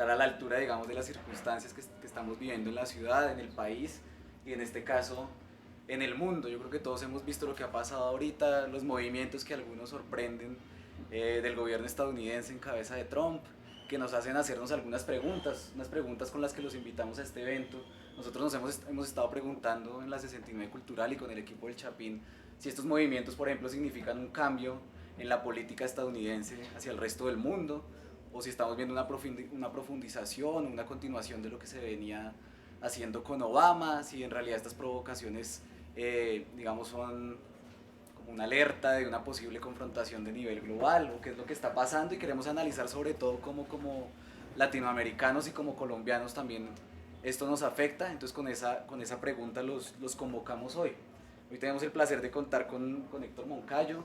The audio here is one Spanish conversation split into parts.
estar a la altura, digamos, de las circunstancias que estamos viviendo en la ciudad, en el país y en este caso en el mundo. Yo creo que todos hemos visto lo que ha pasado ahorita, los movimientos que algunos sorprenden del gobierno estadounidense en cabeza de Trump, que nos hacen hacernos algunas preguntas, unas preguntas con las que los invitamos a este evento. Nosotros hemos estado preguntando en la 69 Cultural y con el equipo del Chapín si estos movimientos, por ejemplo, significan un cambio en la política estadounidense hacia el resto del mundo, o si estamos viendo una profundización, una continuación de lo que se venía haciendo con Obama, si en realidad estas provocaciones, digamos, son como una alerta de una posible confrontación de nivel global, o qué es lo que está pasando, y queremos analizar sobre todo cómo como latinoamericanos y como colombianos también esto nos afecta. Entonces con esa pregunta los convocamos hoy. Hoy tenemos el placer de contar con Héctor Moncayo,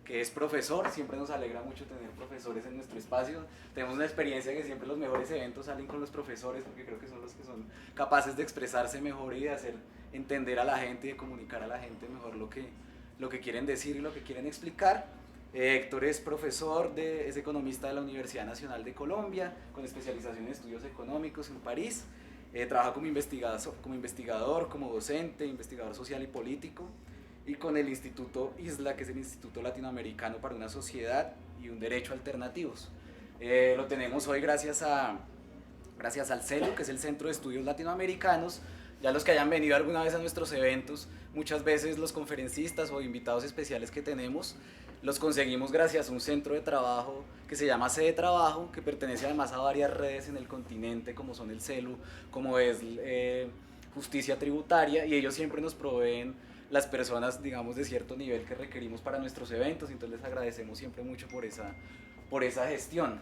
que es profesor. Siempre nos alegra mucho tener profesores en nuestro espacio. Tenemos una experiencia que siempre los mejores eventos salen con los profesores, porque creo que son los que son capaces de expresarse mejor y de hacer entender a la gente y de comunicar a la gente mejor lo que quieren decir y lo que quieren explicar. Héctor es profesor, es economista de la Universidad Nacional de Colombia, con especialización en estudios económicos en París. Trabaja como investigador, como docente, investigador social y político, y con el Instituto ISLA, que es el Instituto Latinoamericano para una Sociedad y un Derecho Alternativos. Lo tenemos hoy gracias al CELU, que es el Centro de Estudios Latinoamericanos. Ya los que hayan venido alguna vez a nuestros eventos, muchas veces los conferencistas o invitados especiales que tenemos los conseguimos gracias a un centro de trabajo que se llama Sede Trabajo, que pertenece además a varias redes en el continente, como son el CELU, como es Justicia Tributaria, y ellos siempre nos proveen las personas, digamos, de cierto nivel que requerimos para nuestros eventos. Entonces les agradecemos siempre mucho por esa gestión.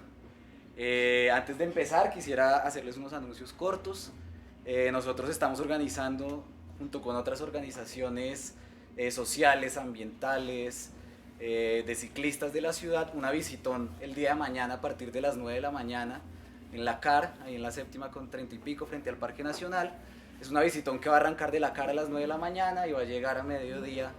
Antes de empezar, quisiera hacerles unos anuncios cortos. Nosotros estamos organizando, junto con otras organizaciones sociales, ambientales, de ciclistas de la ciudad, una visitón el día de mañana a partir de las 9 de la mañana en la CAR, ahí en la séptima con 30 y pico, frente al Parque Nacional. Es una visitón que va a arrancar de la CAR a las 9 de la mañana y va a llegar a mediodía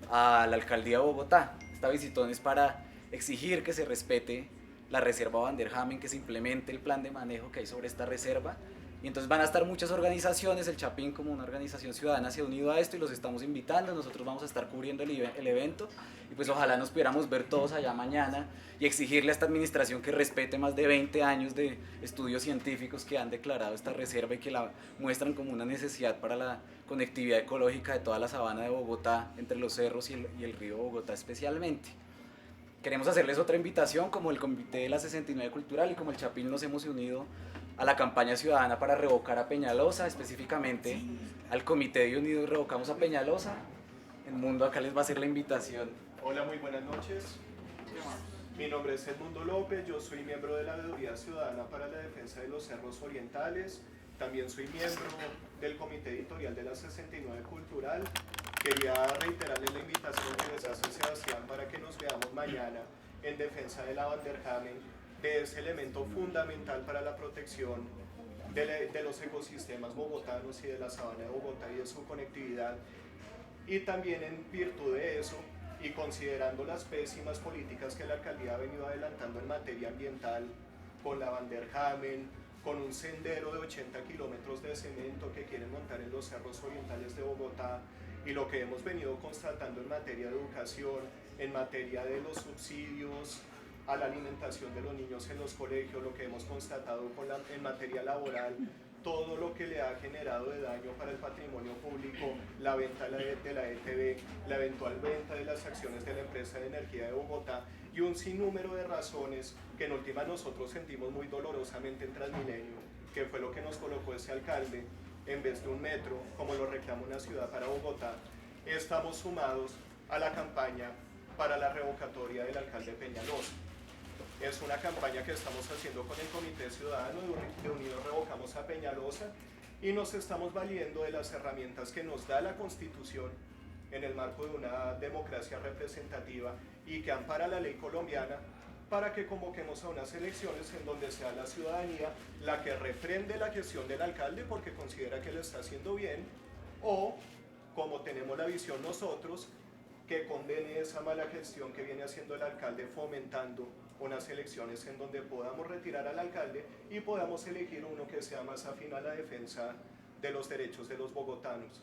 a la Alcaldía de Bogotá. Esta visitón es para exigir que se respete la reserva Van der Hamen, que se implemente el plan de manejo que hay sobre esta reserva. Y entonces van a estar muchas organizaciones, el Chapín como una organización ciudadana se ha unido a esto y los estamos invitando. Nosotros vamos a estar cubriendo el evento y pues ojalá nos pudiéramos ver todos allá mañana y exigirle a esta administración que respete más de 20 años de estudios científicos que han declarado esta reserva y que la muestran como una necesidad para la conectividad ecológica de toda la sabana de Bogotá, entre los cerros y el río Bogotá especialmente. Queremos hacerles otra invitación, como el Comité de la 69 Cultural y como el Chapín nos hemos unido a la campaña ciudadana para revocar a Peñalosa, específicamente al Comité de Unidos Revocamos a Peñalosa. El mundo acá les va a hacer la invitación. Hola, muy buenas noches. Mi nombre es Edmundo López, yo soy miembro de la Veeduría Ciudadana para la Defensa de los Cerros Orientales. También soy miembro del Comité Editorial de la 69 Cultural. Quería reiterarles la invitación que les hace Sebastián para que nos veamos mañana en defensa de la Van der Hamen, de ese elemento fundamental para la protección de los ecosistemas bogotanos y de la sabana de Bogotá y de su conectividad. Y también en virtud de eso, y considerando las pésimas políticas que la alcaldía ha venido adelantando en materia ambiental, con la Van der Hamen, con un sendero de 80 kilómetros de cemento que quieren montar en los cerros orientales de Bogotá, y lo que hemos venido constatando en materia de educación, en materia de los subsidios a la alimentación de los niños en los colegios, lo que hemos constatado en materia laboral, todo lo que le ha generado de daño para el patrimonio público, la venta de la ETB, la eventual venta de las acciones de la empresa de energía de Bogotá y un sinnúmero de razones que en última nosotros sentimos muy dolorosamente en Transmilenio, que fue lo que nos colocó ese alcalde en vez de un metro, como lo reclama una ciudad para Bogotá. Estamos sumados a la campaña para la revocatoria del alcalde Peñalosa. Es una campaña que estamos haciendo con el Comité Ciudadano de Unidos Revocamos a Peñalosa y nos estamos valiendo de las herramientas que nos da la Constitución en el marco de una democracia representativa y que ampara la ley colombiana para que convoquemos a unas elecciones en donde sea la ciudadanía la que reprende la gestión del alcalde porque considera que lo está haciendo bien, o, como tenemos la visión nosotros, que condene esa mala gestión que viene haciendo el alcalde fomentando unas elecciones en donde podamos retirar al alcalde y podamos elegir uno que sea más afín a la defensa de los derechos de los bogotanos.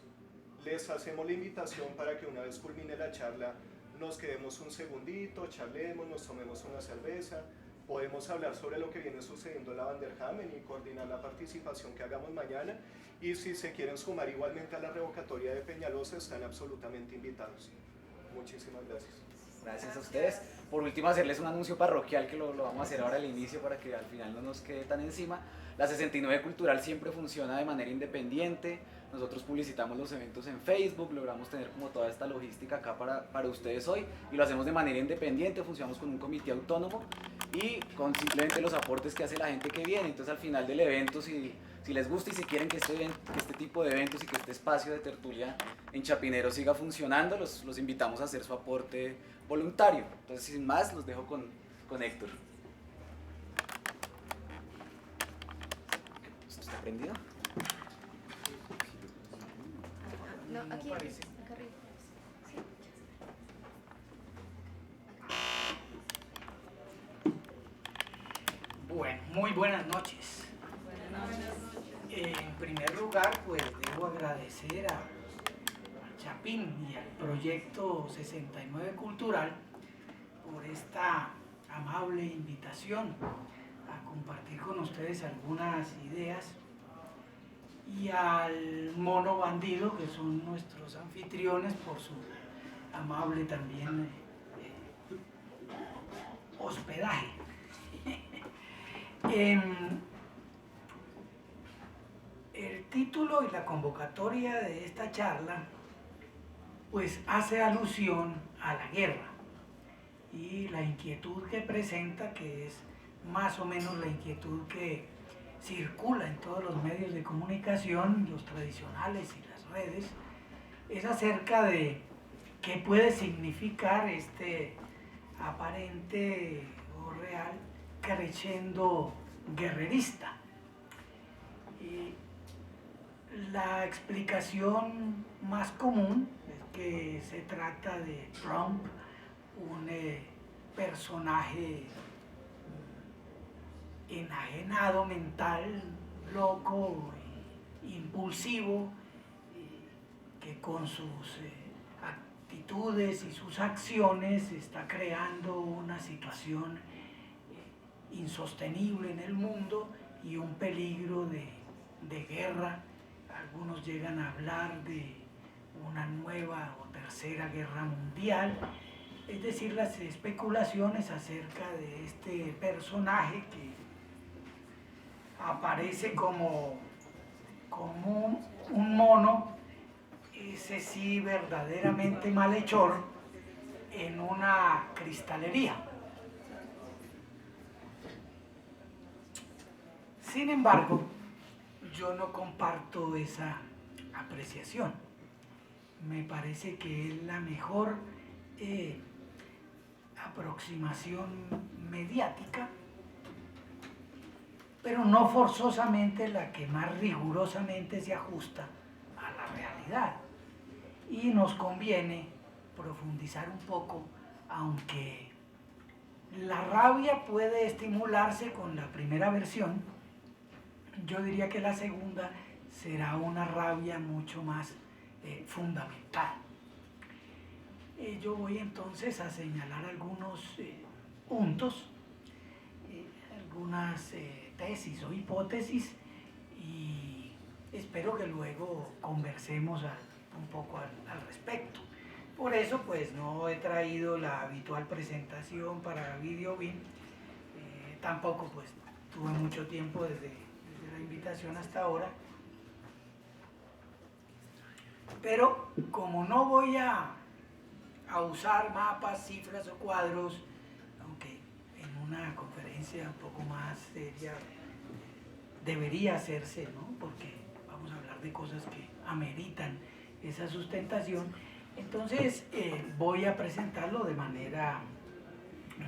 Les hacemos la invitación para que una vez culmine la charla nos quedemos un segundito, charlemos, nos tomemos una cerveza, podemos hablar sobre lo que viene sucediendo en la Vanderhamen y coordinar la participación que hagamos mañana, y si se quieren sumar igualmente a la revocatoria de Peñalosa están absolutamente invitados. Muchísimas gracias. Gracias a ustedes. Por último, hacerles un anuncio parroquial que lo vamos a hacer ahora al inicio para que al final no nos quede tan encima. La 69 Cultural siempre funciona de manera independiente. Nosotros publicitamos los eventos en Facebook, logramos tener como toda esta logística acá para ustedes hoy y lo hacemos de manera independiente, funcionamos con un comité autónomo y con simplemente los aportes que hace la gente que viene. Entonces al final del evento, si les gusta y si quieren que este tipo de eventos y que este espacio de tertulia en Chapinero siga funcionando, los invitamos a hacer su aporte voluntario. Entonces sin más, los dejo con Héctor. ¿Esto está prendido? No, aquí, acá arriba. Sí. Bueno, muy buenas noches. En primer lugar, pues debo agradecer a Chapín y al Proyecto 69 Cultural por esta amable invitación a compartir con ustedes algunas ideas, y al Mono Bandido, que son nuestros anfitriones, por su amable también hospedaje. El título y la convocatoria de esta charla pues hace alusión a la guerra y la inquietud que presenta, que es más o menos la inquietud que circula en todos los medios de comunicación, los tradicionales y las redes, es acerca de qué puede significar este aparente o real crescendo guerrerista. Y la explicación más común es que se trata de Trump, un personaje enajenado mental, loco, impulsivo, que con sus actitudes y sus acciones está creando una situación insostenible en el mundo y un peligro de guerra. Algunos llegan a hablar de una nueva o tercera guerra mundial. Es decir, las especulaciones acerca de este personaje que aparece como un mono, ese sí verdaderamente malhechor, en una cristalería. Sin embargo, yo no comparto esa apreciación. Me parece que es la mejor aproximación mediática, pero no forzosamente la que más rigurosamente se ajusta a la realidad. Y nos conviene profundizar un poco, aunque la rabia puede estimularse con la primera versión, yo diría que la segunda será una rabia mucho más fundamental. Yo voy entonces a señalar algunos puntos, algunas tesis o hipótesis, y espero que luego conversemos un poco al respecto. Por eso pues no he traído la habitual presentación para Videobeam, tampoco pues tuve mucho tiempo desde la invitación hasta ahora, pero como no voy a usar mapas, cifras o cuadros, aunque en una conferencia un poco más seria debería hacerse, ¿no? Porque vamos a hablar de cosas que ameritan esa sustentación, entonces voy a presentarlo de manera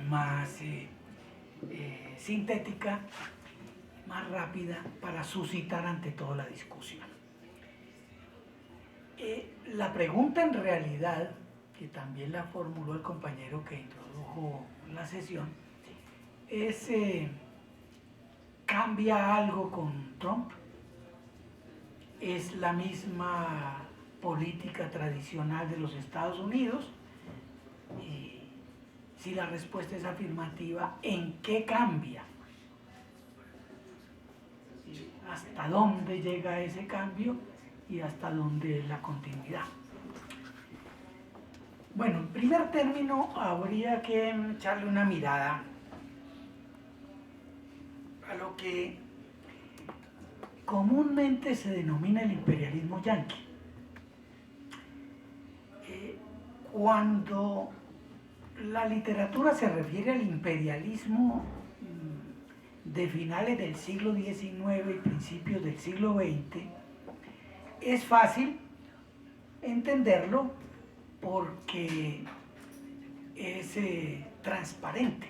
más sintética, más rápida, para suscitar ante todo la discusión. La pregunta en realidad, que también la formuló el compañero que introdujo la sesión, ¿Cambia algo con Trump? ¿Es la misma política tradicional de los Estados Unidos? Y si la respuesta es afirmativa, ¿en qué cambia? ¿Hasta dónde llega ese cambio y hasta dónde la continuidad? Bueno, en primer término, habría que echarle una mirada a lo que comúnmente se denomina el imperialismo yanqui. Cuando la literatura se refiere al imperialismo de finales del siglo XIX y principios del siglo XX, es fácil entenderlo porque es transparente.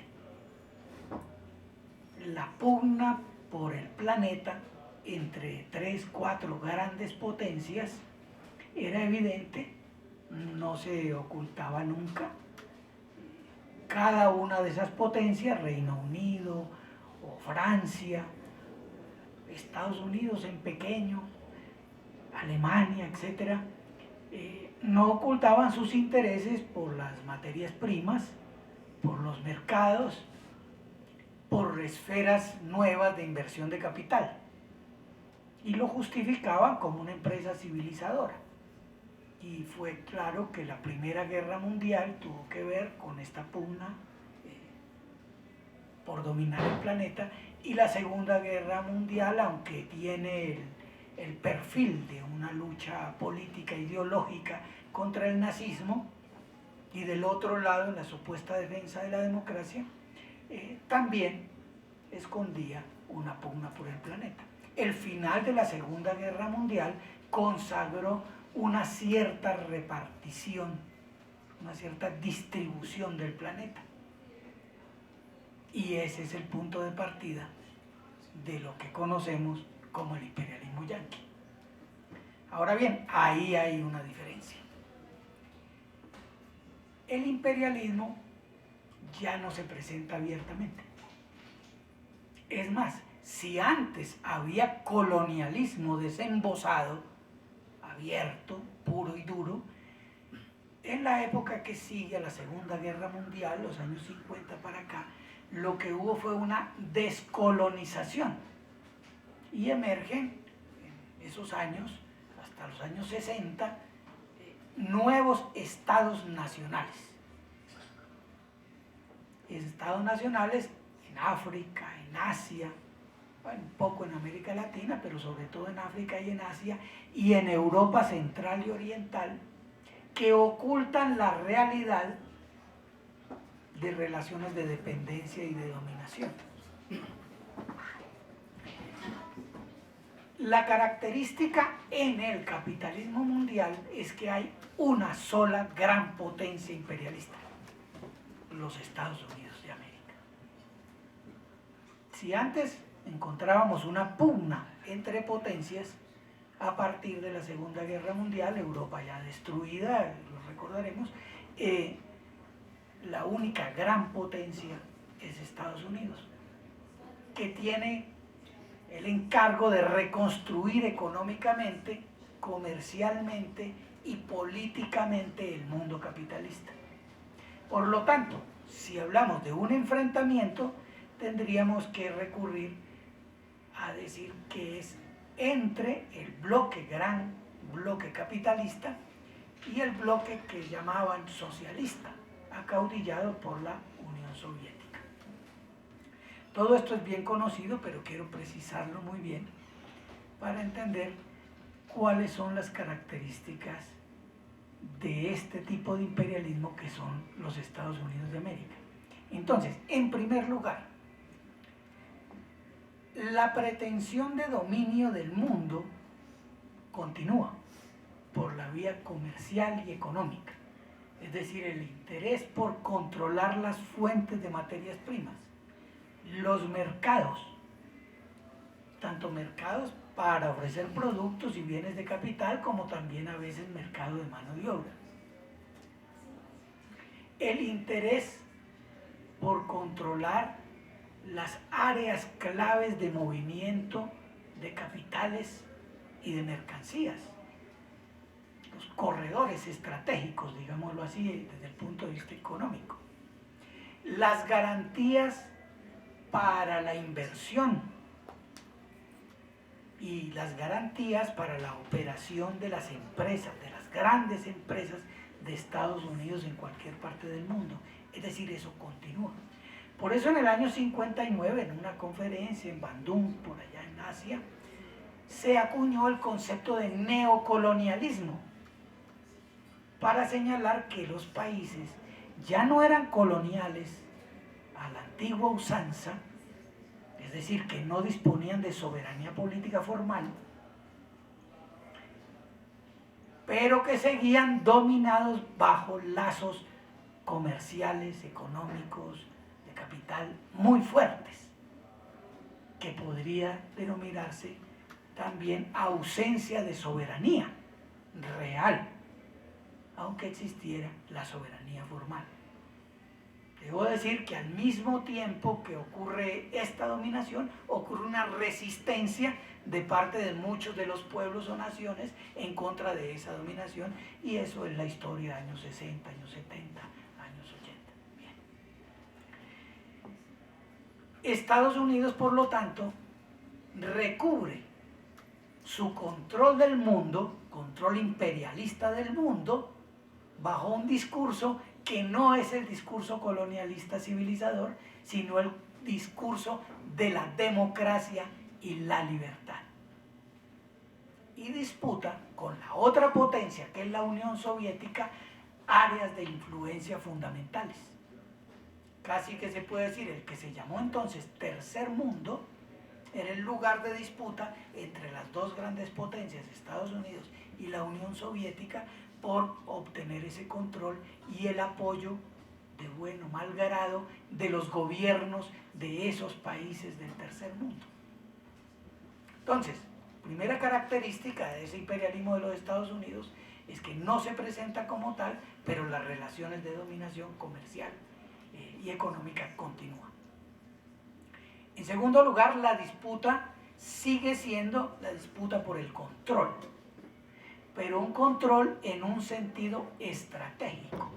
La pugna por el planeta entre 3, 4 grandes potencias era evidente, no se ocultaba nunca. Cada una de esas potencias, Reino Unido o Francia, Estados Unidos en pequeño, Alemania, etc., no ocultaban sus intereses por las materias primas, por los mercados, por esferas nuevas de inversión de capital, y lo justificaban como una empresa civilizadora. Y fue claro que la Primera Guerra Mundial tuvo que ver con esta pugna por dominar el planeta, y la Segunda Guerra Mundial, aunque tiene el perfil de una lucha política ideológica contra el nazismo, y del otro lado la supuesta defensa de la democracia, también escondía una pugna por el planeta. El final de la Segunda Guerra Mundial consagró una cierta repartición, una cierta distribución del planeta. Y ese es el punto de partida de lo que conocemos como el imperialismo yanqui. Ahora bien, ahí hay una diferencia. El imperialismo ya no se presenta abiertamente. Es más, si antes había colonialismo desembosado, abierto, puro y duro, en la época que sigue a la Segunda Guerra Mundial, los años 50 para acá, lo que hubo fue una descolonización, y emergen en esos años, hasta los años 60, nuevos estados nacionales. Estados nacionales en África, en Asia, bueno, un poco en América Latina, pero sobre todo en África y en Asia, y en Europa Central y Oriental, que ocultan la realidad de relaciones de dependencia y de dominación. La característica en el capitalismo mundial es que hay una sola gran potencia imperialista: los Estados Unidos de América. Si antes encontrábamos una pugna entre potencias, a partir de la Segunda Guerra Mundial, Europa ya destruida, lo recordaremos, la única gran potencia es Estados Unidos, que tiene el encargo de reconstruir económicamente, comercialmente y políticamente el mundo capitalista. Por lo tanto, si hablamos de un enfrentamiento, tendríamos que recurrir a decir que es entre el gran bloque capitalista y el bloque que llamaban socialista, acaudillado por la Unión Soviética. Todo esto es bien conocido, pero quiero precisarlo muy bien para entender cuáles son las características de este tipo de imperialismo que son los Estados Unidos de América. Entonces, en primer lugar, la pretensión de dominio del mundo continúa por la vía comercial y económica, es decir, el interés por controlar las fuentes de materias primas, los mercados, tanto mercados para ofrecer productos y bienes de capital, como también a veces mercado de mano de obra. El interés por controlar las áreas claves de movimiento de capitales y de mercancías, los corredores estratégicos, digámoslo así, desde el punto de vista económico, las garantías para la inversión y las garantías para la operación de las empresas, de las grandes empresas de Estados Unidos en cualquier parte del mundo. Es decir, eso continúa. Por eso en el año 59, en una conferencia en Bandung, por allá en Asia, se acuñó el concepto de neocolonialismo para señalar que los países ya no eran coloniales a la antigua usanza, es decir, que no disponían de soberanía política formal, pero que seguían dominados bajo lazos comerciales, económicos, de capital muy fuertes, que podría denominarse también ausencia de soberanía real, aunque existiera la soberanía formal. Debo decir que al mismo tiempo que ocurre esta dominación, ocurre una resistencia de parte de muchos de los pueblos o naciones en contra de esa dominación, y eso es la historia de años 60, años 70, años 80. Bien. Estados Unidos, por lo tanto, recubre su control del mundo, control imperialista del mundo, bajo un discurso que no es el discurso colonialista civilizador, sino el discurso de la democracia y la libertad. Y disputa con la otra potencia, que es la Unión Soviética, áreas de influencia fundamentales. Casi que se puede decir, el que se llamó entonces Tercer Mundo, era el lugar de disputa entre las dos grandes potencias, Estados Unidos y la Unión Soviética, por obtener ese control y el apoyo de buen o mal grado de los gobiernos de esos países del tercer mundo. Entonces, primera característica de ese imperialismo de los Estados Unidos es que no se presenta como tal, pero las relaciones de dominación comercial y económica continúan. En segundo lugar, la disputa sigue siendo la disputa por el control, pero un control en un sentido estratégico.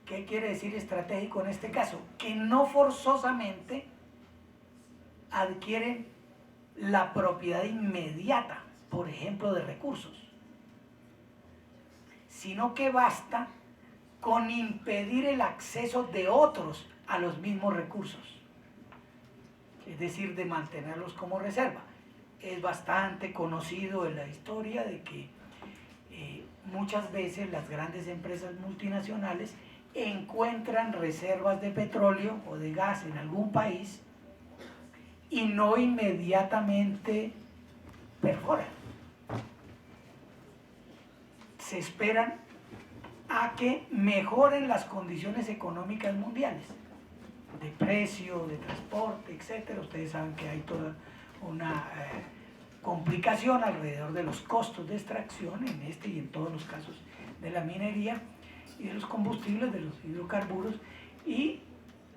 ¿Qué quiere decir estratégico en este caso? Que no forzosamente adquieren la propiedad inmediata, por ejemplo, de recursos, sino que basta con impedir el acceso de otros a los mismos recursos, es decir, de mantenerlos como reserva. Es bastante conocido en la historia de que muchas veces las grandes empresas multinacionales encuentran reservas de petróleo o de gas en algún país y no inmediatamente perforan. Se esperan a que mejoren las condiciones económicas mundiales, de precio, de transporte, etc. Ustedes saben que hay toda una complicación alrededor de los costos de extracción en este y en todos los casos de la minería y de los combustibles, de los hidrocarburos, y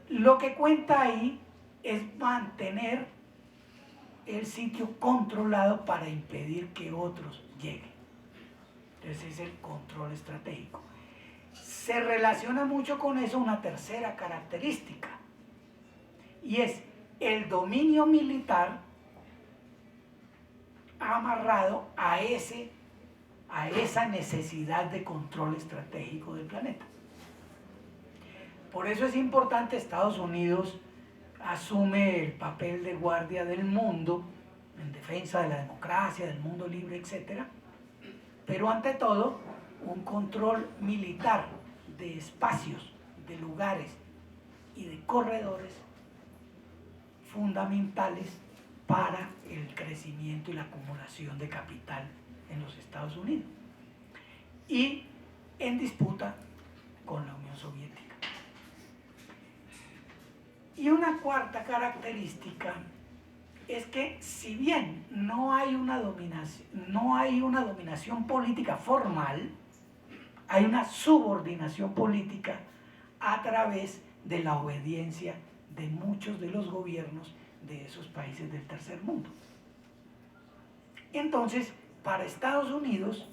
lo que cuenta ahí es mantener el sitio controlado para impedir que otros lleguen. Entonces es el control estratégico. Se relaciona mucho con eso una tercera característica, y es el dominio militar amarrado a esa necesidad de control estratégico del planeta. Por eso es importante, Estados Unidos asume el papel de guardia del mundo, en defensa de la democracia, del mundo libre, etc. Pero ante todo, un control militar de espacios, de lugares y de corredores fundamentales para el crecimiento y la acumulación de capital en los Estados Unidos, y en disputa con la Unión Soviética. Y una cuarta característica es que, si bien no hay una dominación política formal, hay una subordinación política a través de la obediencia de muchos de los gobiernos de esos países del tercer mundo. Entonces, para Estados Unidos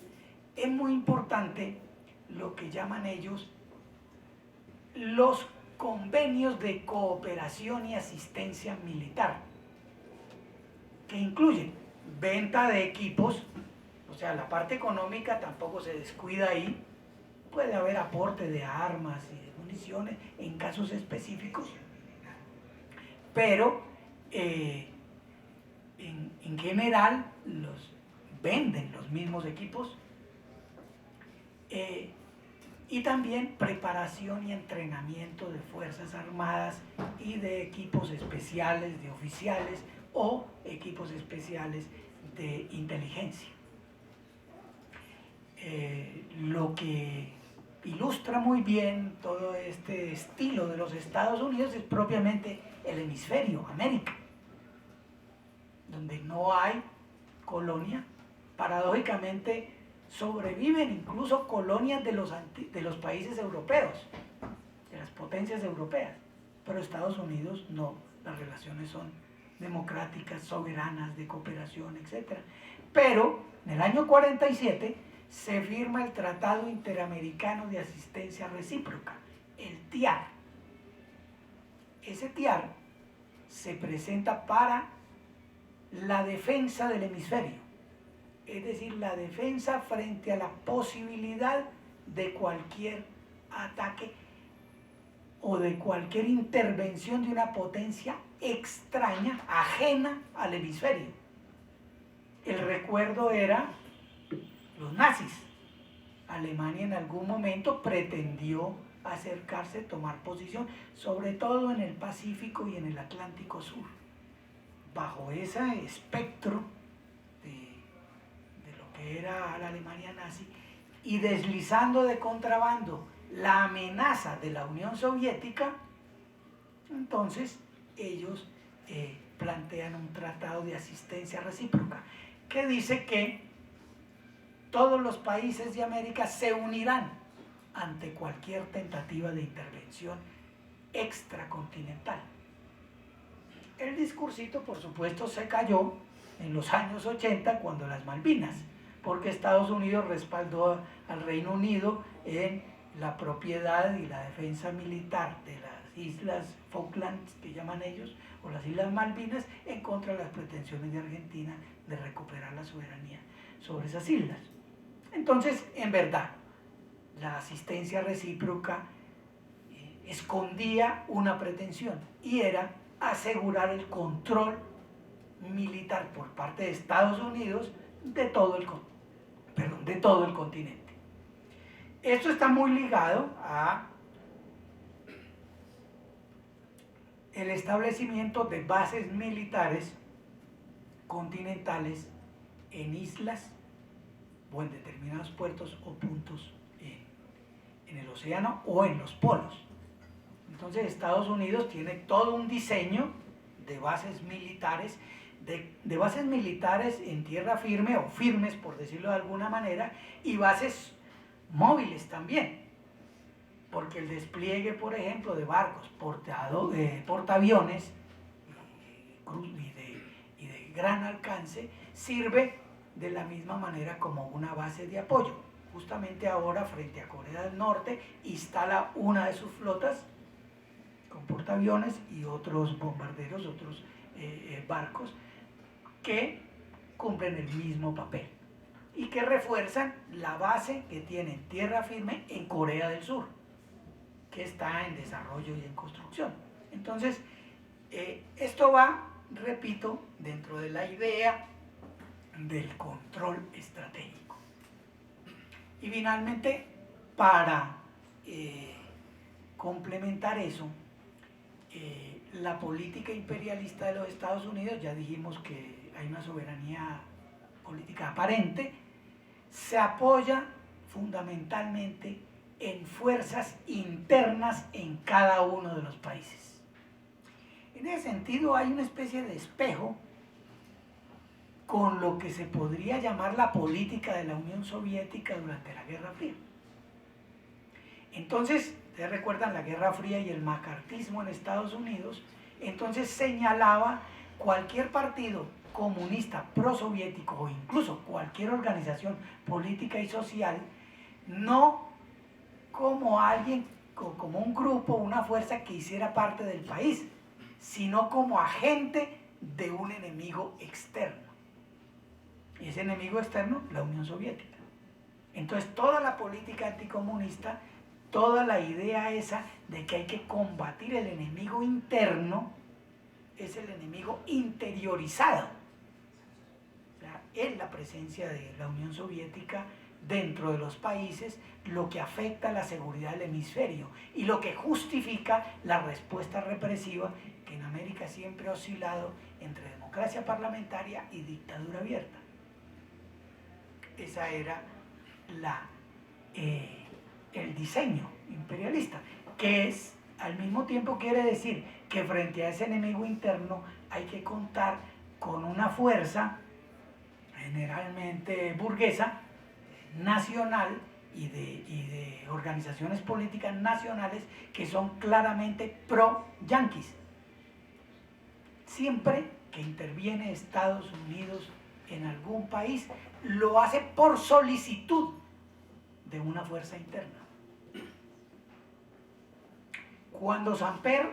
es muy importante lo que llaman ellos los convenios de cooperación y asistencia militar, que incluyen venta de equipos, o sea, la parte económica tampoco se descuida ahí, puede haber aporte de armas y de municiones en casos específicos, pero en general venden los mismos equipos, y también preparación y entrenamiento de fuerzas armadas y de equipos especiales de oficiales o equipos especiales de inteligencia. Lo que ilustra muy bien todo este estilo de los Estados Unidos es propiamente el hemisferio, América, donde no hay colonia. Paradójicamente sobreviven incluso colonias de los países europeos, de las potencias europeas, pero Estados Unidos no, las relaciones son democráticas, soberanas, de cooperación, etc. Pero en el año 47 se firma el Tratado Interamericano de Asistencia Recíproca, el TIAR. Ese TIAR se presenta para la defensa del hemisferio, es decir, la defensa frente a la posibilidad de cualquier ataque o de cualquier intervención de una potencia extraña, ajena al hemisferio. El recuerdo era los nazis. Alemania en algún momento pretendió acercarse, tomar posición, sobre todo en el Pacífico y en el Atlántico Sur. Bajo ese espectro de lo que era la Alemania nazi, y deslizando de contrabando la amenaza de la Unión Soviética, entonces ellos plantean un tratado de asistencia recíproca que dice que todos los países de América se unirán ante cualquier tentativa de intervención extracontinental. El discursito, por supuesto, se cayó en los años 80 cuando las Malvinas, porque Estados Unidos respaldó al Reino Unido en la propiedad y la defensa militar de las Islas Falklands, que llaman ellos, o las Islas Malvinas, en contra de las pretensiones de Argentina de recuperar la soberanía sobre esas islas. Entonces, en verdad, la asistencia recíproca escondía una pretensión, y era asegurar el control militar por parte de Estados Unidos de todo el continente. Esto está muy ligado a el establecimiento de bases militares continentales en islas o en determinados puertos o puntos en el océano o en los polos. Entonces Estados Unidos tiene todo un diseño de bases militares, de bases militares en tierra firme o firmes, por decirlo de alguna manera, y bases móviles también, porque el despliegue, por ejemplo, de barcos portaaviones y de gran alcance sirve de la misma manera como una base de apoyo. Justamente ahora, frente a Corea del Norte, instala una de sus flotas con portaaviones y otros bombarderos, otros barcos que cumplen el mismo papel y que refuerzan la base que tiene en tierra firme en Corea del Sur, que está en desarrollo y en construcción. Entonces, esto va, repito, dentro de la idea del control estratégico. Y finalmente, para complementar eso, la política imperialista de los Estados Unidos, ya dijimos que hay una soberanía política aparente, se apoya fundamentalmente en fuerzas internas en cada uno de los países. En ese sentido hay una especie de espejo con lo que se podría llamar la política de la Unión Soviética durante la Guerra Fría. Entonces, ustedes recuerdan la Guerra Fría y el macartismo en Estados Unidos, entonces señalaba cualquier partido comunista, prosoviético o incluso cualquier organización política y social, no como alguien, como un grupo, una fuerza que hiciera parte del país, sino como agente de un enemigo externo. Y ese enemigo externo, la Unión Soviética. Entonces toda la política anticomunista, toda la idea esa de que hay que combatir el enemigo interno, es el enemigo interiorizado. O sea, es la presencia de la Unión Soviética dentro de los países lo que afecta a la seguridad del hemisferio y lo que justifica la respuesta represiva que en América siempre ha oscilado entre democracia parlamentaria y dictadura abierta. Esa era el diseño imperialista, que es, al mismo tiempo quiere decir que frente a ese enemigo interno hay que contar con una fuerza generalmente burguesa, nacional y de organizaciones políticas nacionales que son claramente pro-yanquis. Siempre que interviene Estados Unidos en algún país, lo hace por solicitud de una fuerza interna. Cuando Samper,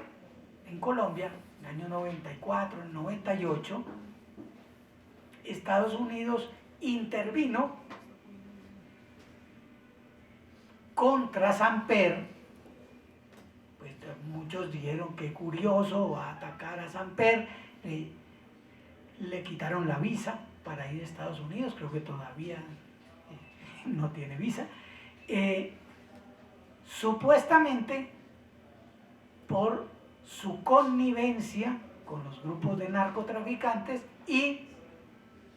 en Colombia, en el año 94, en el 98, Estados Unidos intervino contra Samper, pues muchos dijeron que curioso, va a atacar a Samper, le quitaron la visa para ir a Estados Unidos, creo que todavía no tiene visa, supuestamente por su connivencia con los grupos de narcotraficantes y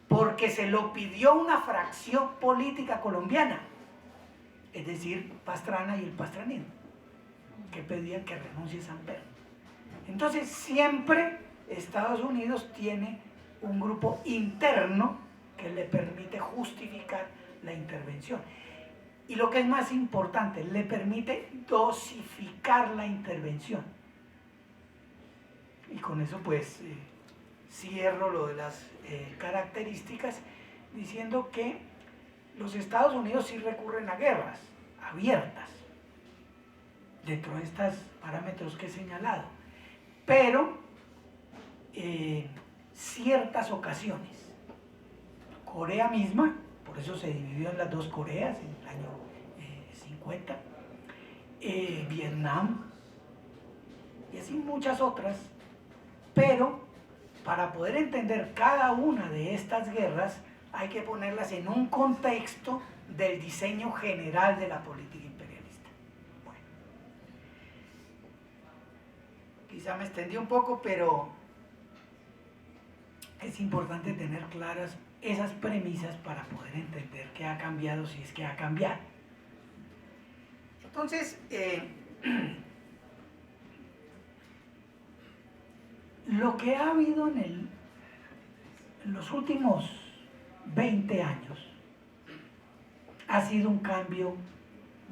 porque se lo pidió una fracción política colombiana, es decir, Pastrana y el pastranismo, que pedían que renuncie Samper. Entonces siempre Estados Unidos tiene un grupo interno que le permite justificar la intervención. Y lo que es más importante, le permite dosificar la intervención. Y con eso pues cierro lo de las características diciendo que los Estados Unidos sí recurren a guerras abiertas dentro de estos parámetros que he señalado, pero ciertas ocasiones. Corea misma, por eso se dividió en las dos Coreas en el año 50, Vietnam y así muchas otras, pero para poder entender cada una de estas guerras hay que ponerlas en un contexto del diseño general de la política imperialista. Bueno, quizá me extendí un poco, pero es importante tener claras esas premisas para poder entender qué ha cambiado, si es que ha cambiado. Entonces, lo que ha habido en los últimos 20 años ha sido un cambio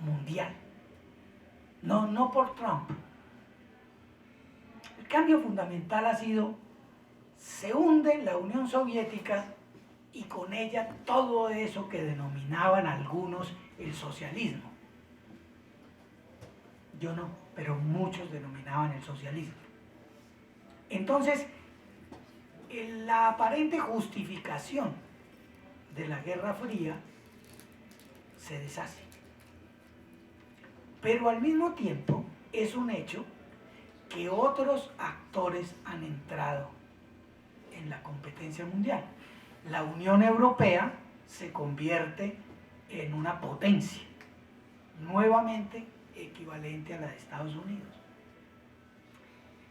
mundial, no por Trump. El cambio fundamental ha sido, se hunde la Unión Soviética y con ella todo eso que denominaban algunos el socialismo. Yo no, pero muchos denominaban el socialismo. Entonces, la aparente justificación de la Guerra Fría se deshace. Pero al mismo tiempo es un hecho que otros actores han entrado en la competencia mundial. La Unión Europea se convierte en una potencia, nuevamente equivalente a la de Estados Unidos.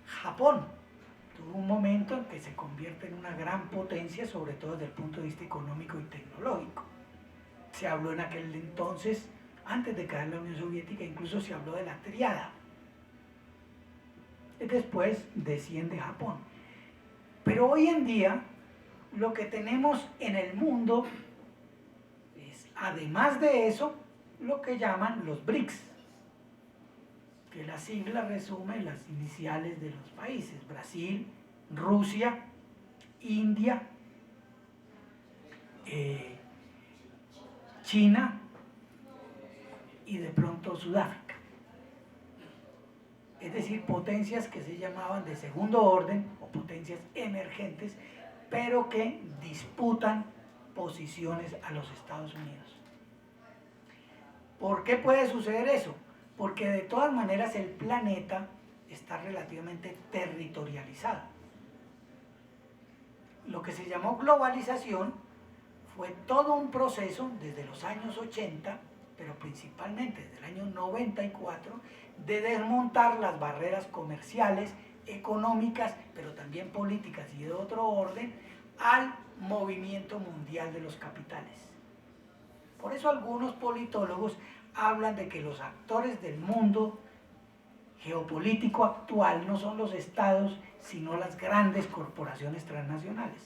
Japón tuvo un momento en que se convierte en una gran potencia, sobre todo desde el punto de vista económico y tecnológico. Se habló en aquel entonces, antes de caer la Unión Soviética, incluso se habló de la triada. Después desciende Japón. Pero hoy en día, lo que tenemos en el mundo es, además de eso, lo que llaman los BRICS. que la sigla resume las iniciales de los países: Brasil, Rusia, India, China y de pronto Sudáfrica. Es decir, potencias que se llamaban de segundo orden o potencias emergentes, pero que disputan posiciones a los Estados Unidos. ¿Por qué puede suceder eso? Porque de todas maneras el planeta está relativamente territorializado. Lo que se llamó globalización fue todo un proceso desde los años 80, pero principalmente desde el año 94, de desmontar las barreras comerciales, económicas, pero también políticas y de otro orden, al movimiento mundial de los capitales. Por eso algunos politólogos hablan de que los actores del mundo geopolítico actual no son los estados, sino las grandes corporaciones transnacionales.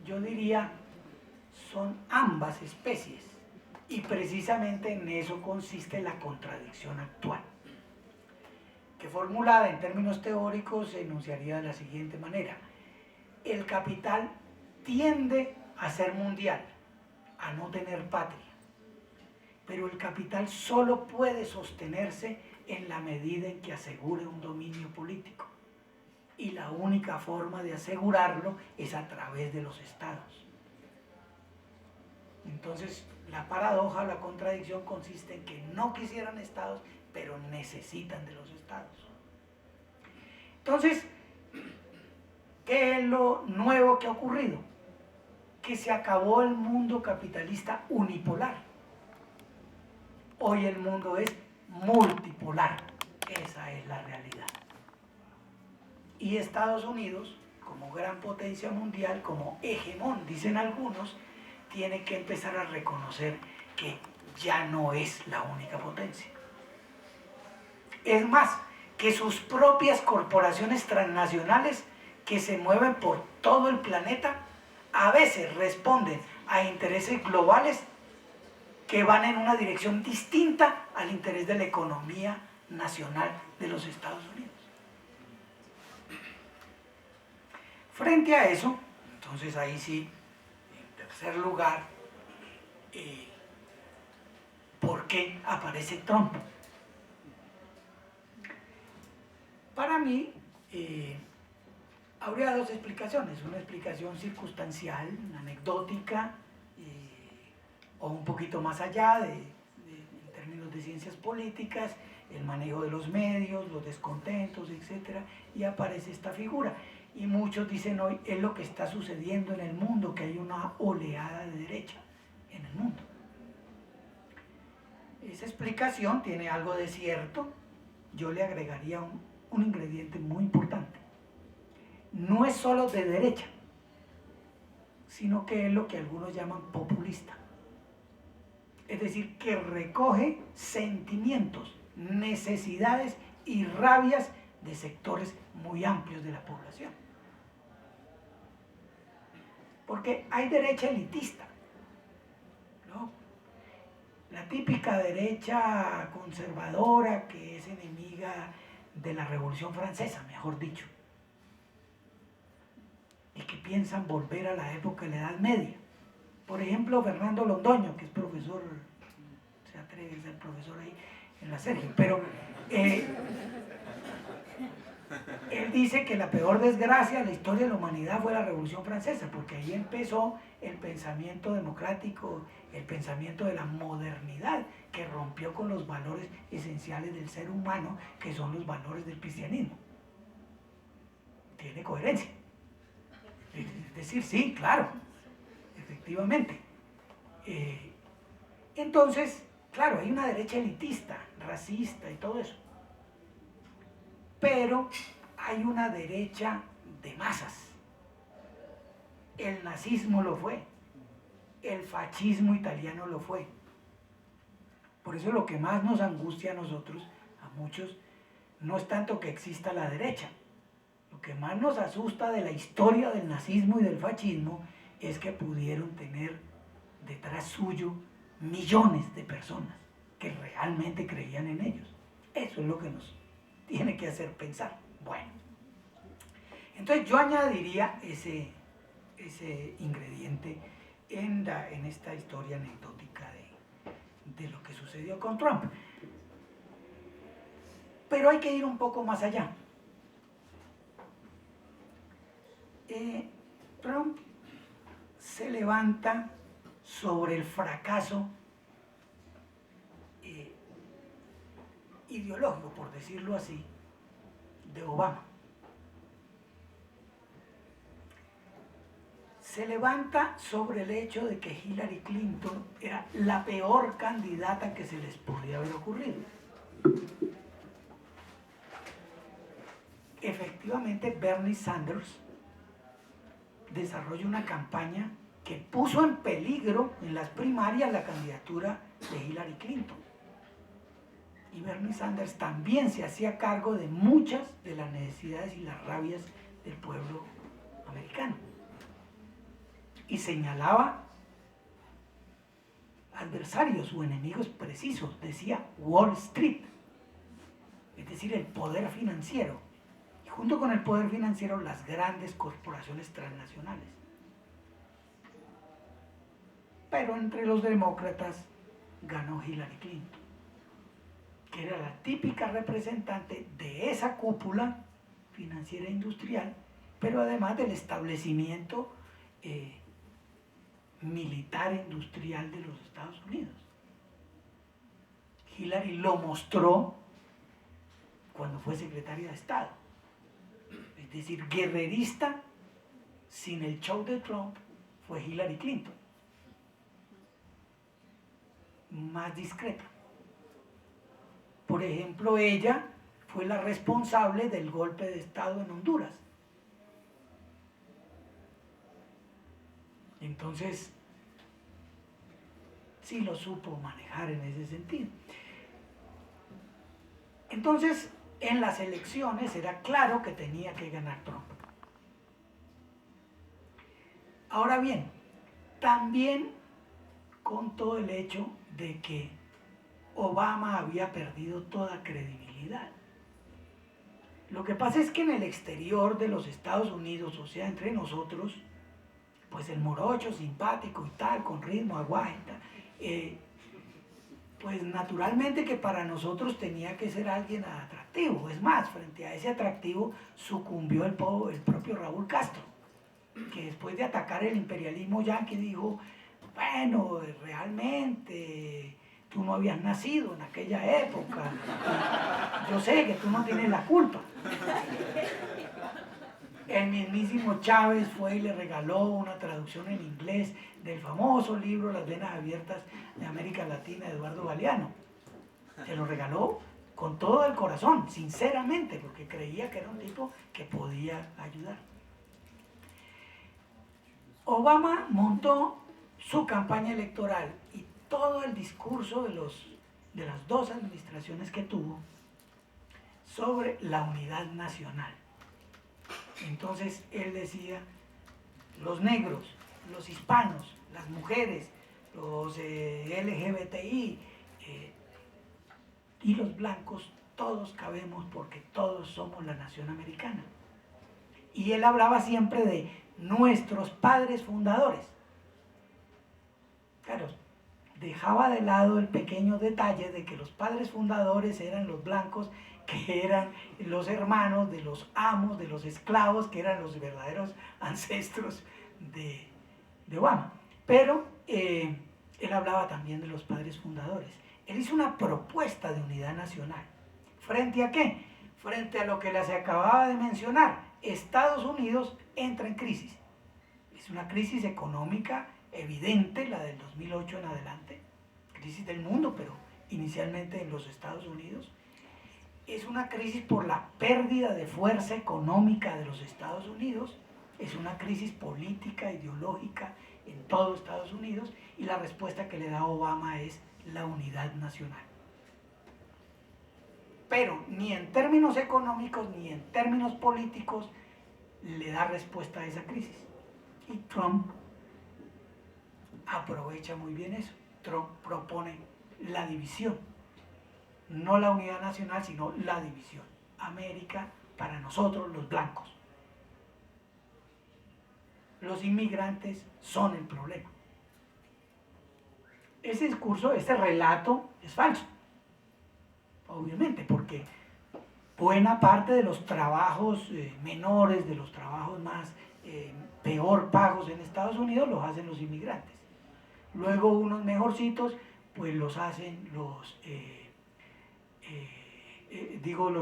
Yo diría, son ambas especies, y precisamente en eso consiste la contradicción actual, que formulada en términos teóricos se enunciaría de la siguiente manera: el capital tiende a ser mundial, a no tener patria, pero el capital solo puede sostenerse en la medida en que asegure un dominio político, y la única forma de asegurarlo es a través de los estados. Entonces, la paradoja, la contradicción consiste en que no quisieran estados, pero necesitan de los estados. Entonces, ¿qué es lo nuevo que ha ocurrido? Que se acabó el mundo capitalista unipolar. Hoy el mundo es multipolar. Esa es la realidad. Y Estados Unidos, como gran potencia mundial, como hegemón, dicen algunos, tiene que empezar a reconocer que ya no es la única potencia. Es más, que sus propias corporaciones transnacionales que se mueven por todo el planeta a veces responden a intereses globales que van en una dirección distinta al interés de la economía nacional de los Estados Unidos. Frente a eso, entonces ahí sí, en tercer lugar, ¿por qué aparece Trump? Para mí, habría dos explicaciones: una explicación circunstancial, anecdótica, o un poquito más allá, en términos de ciencias políticas, el manejo de los medios, los descontentos, etc. Y aparece esta figura. Y muchos dicen hoy, es lo que está sucediendo en el mundo, que hay una oleada de derecha en el mundo. Esa explicación tiene algo de cierto. Yo le agregaría un ingrediente muy importante. No es solo de derecha, sino que es lo que algunos llaman populista. Es decir, que recoge sentimientos, necesidades y rabias de sectores muy amplios de la población. Porque hay derecha elitista, ¿no? La típica derecha conservadora que es enemiga de la Revolución Francesa, mejor dicho, y que piensan volver a la época de la Edad Media. Por ejemplo, Fernando Londoño, que es profesor, se atreve a ser profesor ahí en la Sergio, pero él dice que la peor desgracia de la historia de la humanidad fue la Revolución Francesa, porque ahí empezó el pensamiento democrático, el pensamiento de la modernidad, que rompió con los valores esenciales del ser humano, que son los valores del cristianismo. Tiene coherencia. Es decir, sí, claro, efectivamente. Entonces, claro, hay una derecha elitista, racista y todo eso. Pero hay una derecha de masas. El nazismo lo fue, el fascismo italiano lo fue. Por eso lo que más nos angustia a nosotros, a muchos, no es tanto que exista la derecha. Lo que más nos asusta de la historia del nazismo y del fascismo es que pudieron tener detrás suyo millones de personas que realmente creían en ellos. Eso es lo que nos tiene que hacer pensar. Bueno, entonces yo añadiría ese ingrediente en esta historia anecdótica de lo que sucedió con Trump. Pero hay que ir un poco más allá. Trump se levanta sobre el fracaso ideológico, por decirlo así, de Obama. Se levanta sobre el hecho de que Hillary Clinton era la peor candidata que se les podía haber ocurrido. Efectivamente, Bernie Sanders desarrolla una campaña que puso en peligro en las primarias la candidatura de Hillary Clinton. Y Bernie Sanders también se hacía cargo de muchas de las necesidades y las rabias del pueblo americano. Y señalaba adversarios o enemigos precisos, decía Wall Street, es decir, el poder financiero. Y junto con el poder financiero, las grandes corporaciones transnacionales. Pero entre los demócratas ganó Hillary Clinton, que era la típica representante de esa cúpula financiera e industrial, pero además del establecimiento militar e industrial de los Estados Unidos. Hillary lo mostró cuando fue secretaria de Estado. Es decir, guerrerista sin el show de Trump fue Hillary Clinton. Más discreta. Por ejemplo, ella fue la responsable del golpe de Estado en Honduras. Entonces, sí lo supo manejar en ese sentido. Entonces, en las elecciones era claro que tenía que ganar Trump. Ahora bien, también contó el hecho de que Obama había perdido toda credibilidad. Lo que pasa es que en el exterior de los Estados Unidos, o sea, entre nosotros, pues el morocho simpático y tal, con ritmo, aguaje y tal, pues naturalmente que para nosotros tenía que ser alguien atractivo. Es más, frente a ese atractivo sucumbió el propio Raúl Castro, que después de atacar el imperialismo yanqui dijo, bueno, realmente tú no habías nacido en aquella época, yo sé que tú no tienes la culpa. El mismísimo Chávez fue y le regaló una traducción en inglés del famoso libro Las venas abiertas de América Latina de Eduardo Galeano. Se lo regaló con todo el corazón, sinceramente, porque creía que era un tipo que podía ayudar. Obama montó su campaña electoral y todo el discurso de las dos administraciones que tuvo sobre la unidad nacional. Entonces él decía, los negros, los hispanos, las mujeres, los LGBTI y los blancos, todos cabemos porque todos somos la nación americana. Y él hablaba siempre de nuestros padres fundadores. Claro, dejaba de lado el pequeño detalle de que los padres fundadores eran los blancos, que eran los hermanos de los amos, de los esclavos, que eran los verdaderos ancestros de Obama. Pero él hablaba también de los padres fundadores. Él hizo una propuesta de unidad nacional. ¿Frente a qué? Frente a lo que les acababa de mencionar. Estados Unidos entra en crisis. Es una crisis económica evidente, la del 2008 en adelante. Crisis del mundo, pero inicialmente en los Estados Unidos. Es una crisis por la pérdida de fuerza económica de los Estados Unidos, es una crisis política, ideológica en todo Estados Unidos, y la respuesta que le da Obama es la unidad nacional. Pero ni en términos económicos ni en términos políticos le da respuesta a esa crisis. Y Trump aprovecha muy bien eso. Trump propone la división. no la unidad nacional, sino la división. América para nosotros los blancos. Los inmigrantes son el problema. Ese discurso, este relato es falso, obviamente, porque buena parte de los trabajos menores, de los trabajos más peor pagos en Estados Unidos los hacen los inmigrantes. Luego unos mejorcitos, pues los hacen los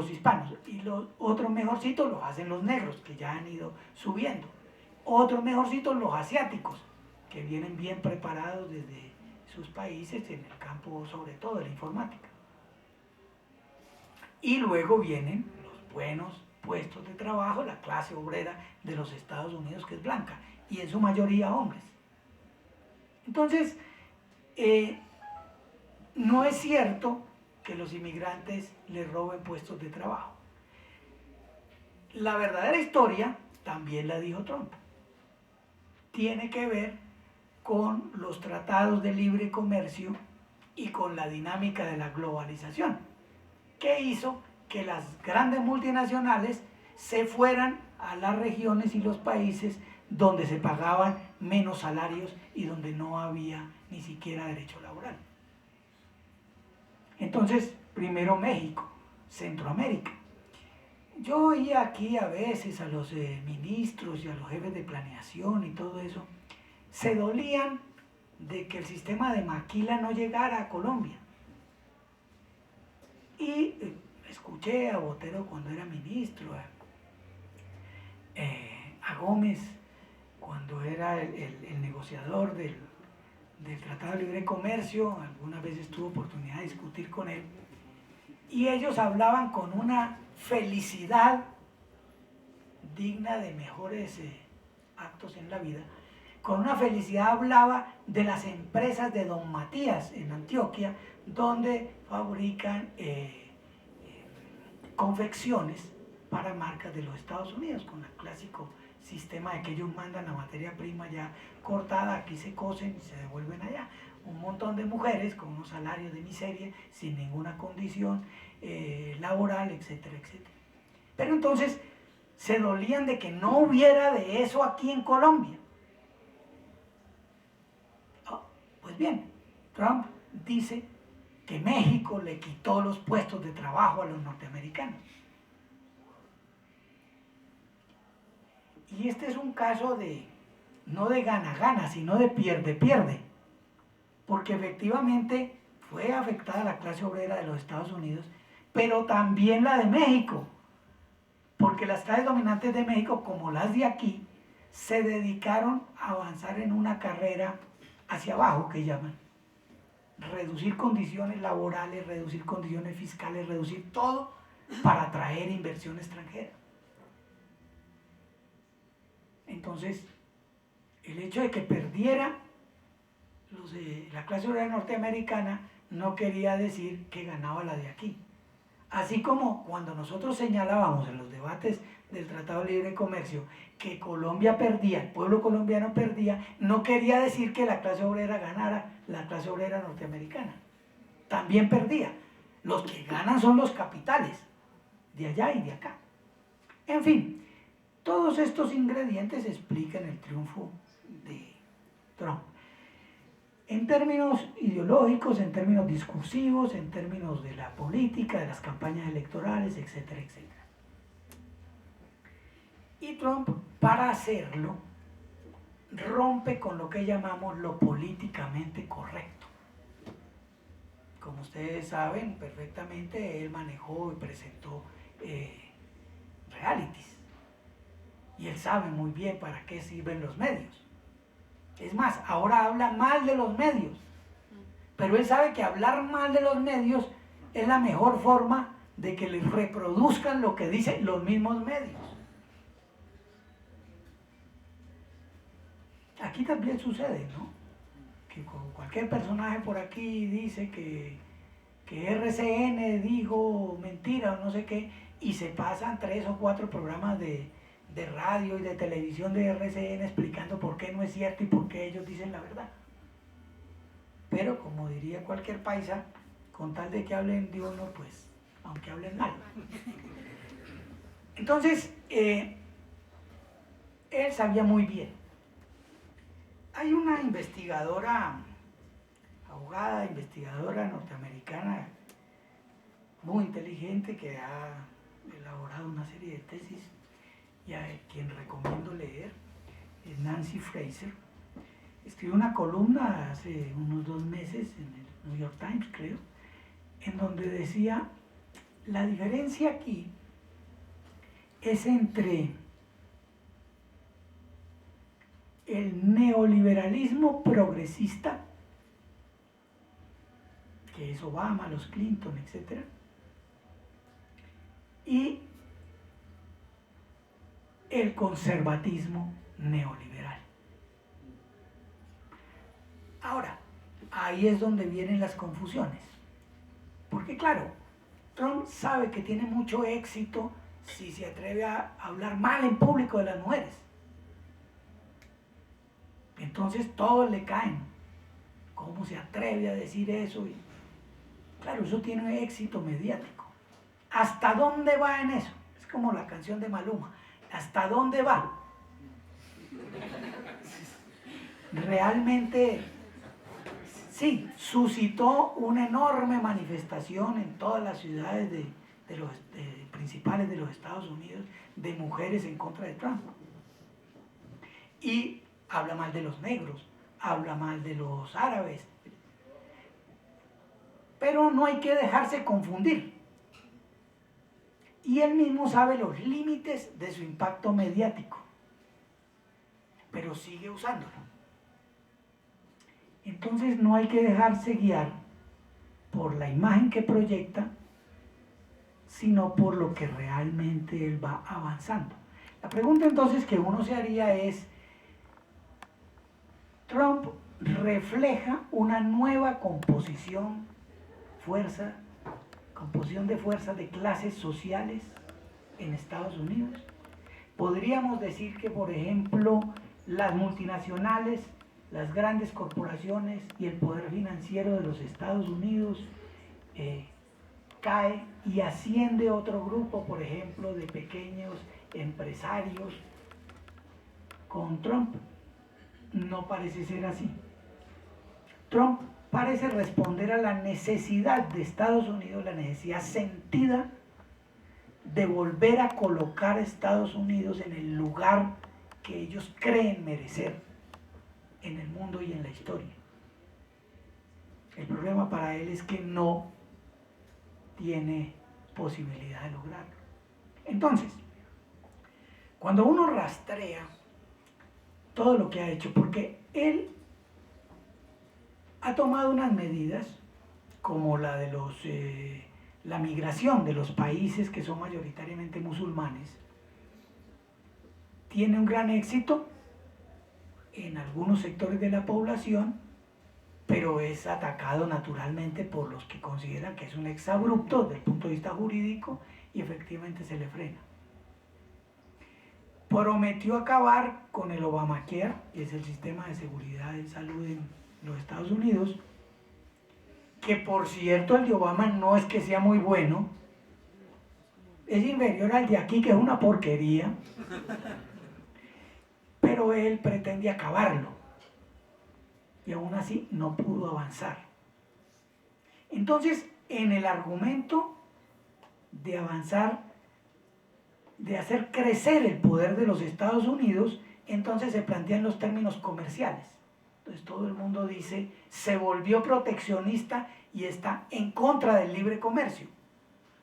hispanos, y los otros mejorcitos los hacen los negros, que ya han ido subiendo. Otros mejorcitos los asiáticos, que vienen bien preparados desde sus países en el campo, sobre todo de la informática. Y luego vienen los buenos puestos de trabajo, la clase obrera de los Estados Unidos, que es blanca, y en su mayoría hombres. Entonces, no es cierto que los inmigrantes les roben puestos de trabajo. La verdadera historia, también la dijo Trump, tiene que ver con los tratados de libre comercio y con la dinámica de la globalización, que hizo que las grandes multinacionales se fueran a las regiones y los países donde se pagaban menos salarios y donde no había ni siquiera derecho laboral. Entonces, primero México, Centroamérica. Yo oía aquí a veces a los ministros y a los jefes de planeación y todo eso, se dolían de que el sistema de maquila no llegara a Colombia. Y escuché a Botero cuando era ministro, a Gómez cuando era el negociador del Tratado de Libre Comercio, algunas veces tuve oportunidad de discutir con él, y ellos hablaban con una felicidad digna de mejores actos en la vida. Con una felicidad hablaba de las empresas de Don Matías en Antioquia, donde fabrican confecciones para marcas de los Estados Unidos, con el clásico sistema de que ellos mandan la materia prima ya cortada, aquí se cosen y se devuelven allá. Un montón de mujeres con unos salarios de miseria, sin ninguna condición laboral, etcétera, etcétera. Pero entonces se dolían de que no hubiera de eso aquí en Colombia. Pues bien, Trump dice que México le quitó los puestos de trabajo a los norteamericanos. Y este es un caso de, no de gana-gana, sino de pierde-pierde, porque efectivamente fue afectada la clase obrera de los Estados Unidos, pero también la de México, porque las clases dominantes de México, como las de aquí, se dedicaron a avanzar en una carrera hacia abajo, que llaman, reducir condiciones laborales, reducir condiciones fiscales, reducir todo para atraer inversión extranjera. Entonces, el hecho de que perdiera la clase obrera norteamericana no quería decir que ganaba la de aquí. Así como cuando nosotros señalábamos en los debates del Tratado de Libre Comercio que Colombia perdía, el pueblo colombiano perdía, no quería decir que la clase obrera ganara, la clase obrera norteamericana. También perdía. Los que ganan son los capitales, de allá y de acá. En fin, todos estos ingredientes explican el triunfo de Trump. En términos ideológicos, en términos discursivos, en términos de la política, de las campañas electorales, etcétera, etcétera. Y Trump, para hacerlo, rompe con lo que llamamos lo políticamente correcto. Como ustedes saben perfectamente, él manejó y presentó realities. Y él sabe muy bien para qué sirven los medios. Es más, ahora habla mal de los medios. Pero él sabe que hablar mal de los medios es la mejor forma de que les reproduzcan lo que dicen los mismos medios. Aquí también sucede, ¿no? Que cualquier personaje por aquí dice que RCN dijo mentira o no sé qué, y se pasan 3 o 4 programas de radio y de televisión de RCN explicando por qué no es cierto y por qué ellos dicen la verdad. Pero como diría cualquier paisa, con tal de que hablen de uno, pues, aunque hablen mal. Entonces, él sabía muy bien. Hay una investigadora, abogada, investigadora norteamericana, muy inteligente, que ha elaborado una serie de tesis y a quien recomiendo leer, es Nancy Fraser. Escribió una columna hace unos 2 meses en el New York Times, creo, en donde decía, la diferencia aquí es entre el neoliberalismo progresista, que es Obama, los Clinton, etc., y el conservatismo neoliberal. Ahora, ahí es donde vienen las confusiones, porque claro, Trump sabe que tiene mucho éxito si se atreve a hablar mal en público de las mujeres. Entonces todos le caen. ¿Cómo se atreve a decir eso? Y, claro, eso tiene éxito mediático. ¿Hasta dónde va en eso? Es como la canción de Maluma. ¿Hasta dónde va? Realmente, sí, suscitó una enorme manifestación en todas las ciudades principales de los Estados Unidos de mujeres en contra de Trump. Y habla mal de los negros, habla mal de los árabes. Pero no hay que dejarse confundir. Y él mismo sabe los límites de su impacto mediático, pero sigue usándolo. Entonces no hay que dejarse guiar por la imagen que proyecta, sino por lo que realmente él va avanzando. La pregunta entonces que uno se haría es, ¿Trump refleja una nueva composición de fuerza de clases sociales en Estados Unidos? Podríamos decir que, por ejemplo, las multinacionales, las grandes corporaciones y el poder financiero de los Estados Unidos cae y asciende otro grupo, por ejemplo, de pequeños empresarios con Trump. No parece ser así. Trump parece responder a la necesidad de Estados Unidos, la necesidad sentida de volver a colocar a Estados Unidos en el lugar que ellos creen merecer en el mundo y en la historia. El problema para él es que no tiene posibilidad de lograrlo. Entonces, cuando uno rastrea todo lo que ha hecho, porque él ha tomado unas medidas como la de la migración de los países que son mayoritariamente musulmanes, tiene un gran éxito en algunos sectores de la población, pero es atacado naturalmente por los que consideran que es un exabrupto desde el punto de vista jurídico y efectivamente se le frena. Prometió acabar con el Obamacare, que es el sistema de seguridad de salud en los Estados Unidos, que por cierto el de Obama no es que sea muy bueno, es inferior al de aquí, que es una porquería, pero él pretende acabarlo y aún así no pudo avanzar. Entonces, en el argumento de avanzar, de hacer crecer el poder de los Estados Unidos, entonces se plantean los términos comerciales. Entonces todo el mundo dice, se volvió proteccionista y está en contra del libre comercio.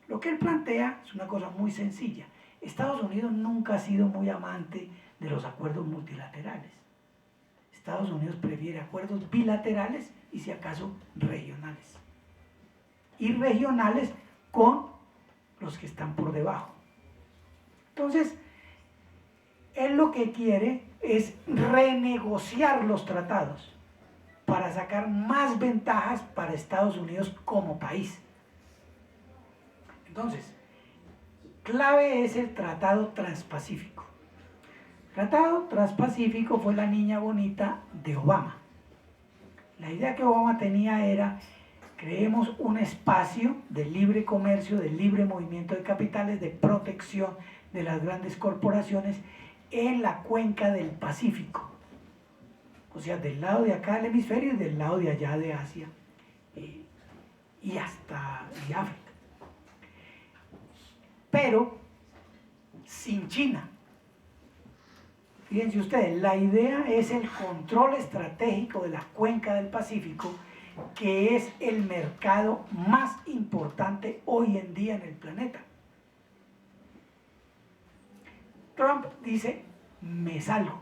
Lo que él plantea es una cosa muy sencilla. Estados Unidos nunca ha sido muy amante de los acuerdos multilaterales. Estados Unidos prefiere acuerdos bilaterales y si acaso regionales. Y regionales con los que están por debajo. Entonces, él lo que quiere es renegociar los tratados para sacar más ventajas para Estados Unidos como país. Entonces, clave es el Tratado Transpacífico. El Tratado Transpacífico fue la niña bonita de Obama. La idea que Obama tenía era creemos un espacio de libre comercio, de libre movimiento de capitales, de protección de las grandes corporaciones en la cuenca del Pacífico, o sea, del lado de acá del hemisferio y del lado de allá de Asia y hasta de África. Pero sin China. Fíjense ustedes, la idea es el control estratégico de la cuenca del Pacífico, que es el mercado más importante hoy en día en el planeta. Trump dice, me salgo.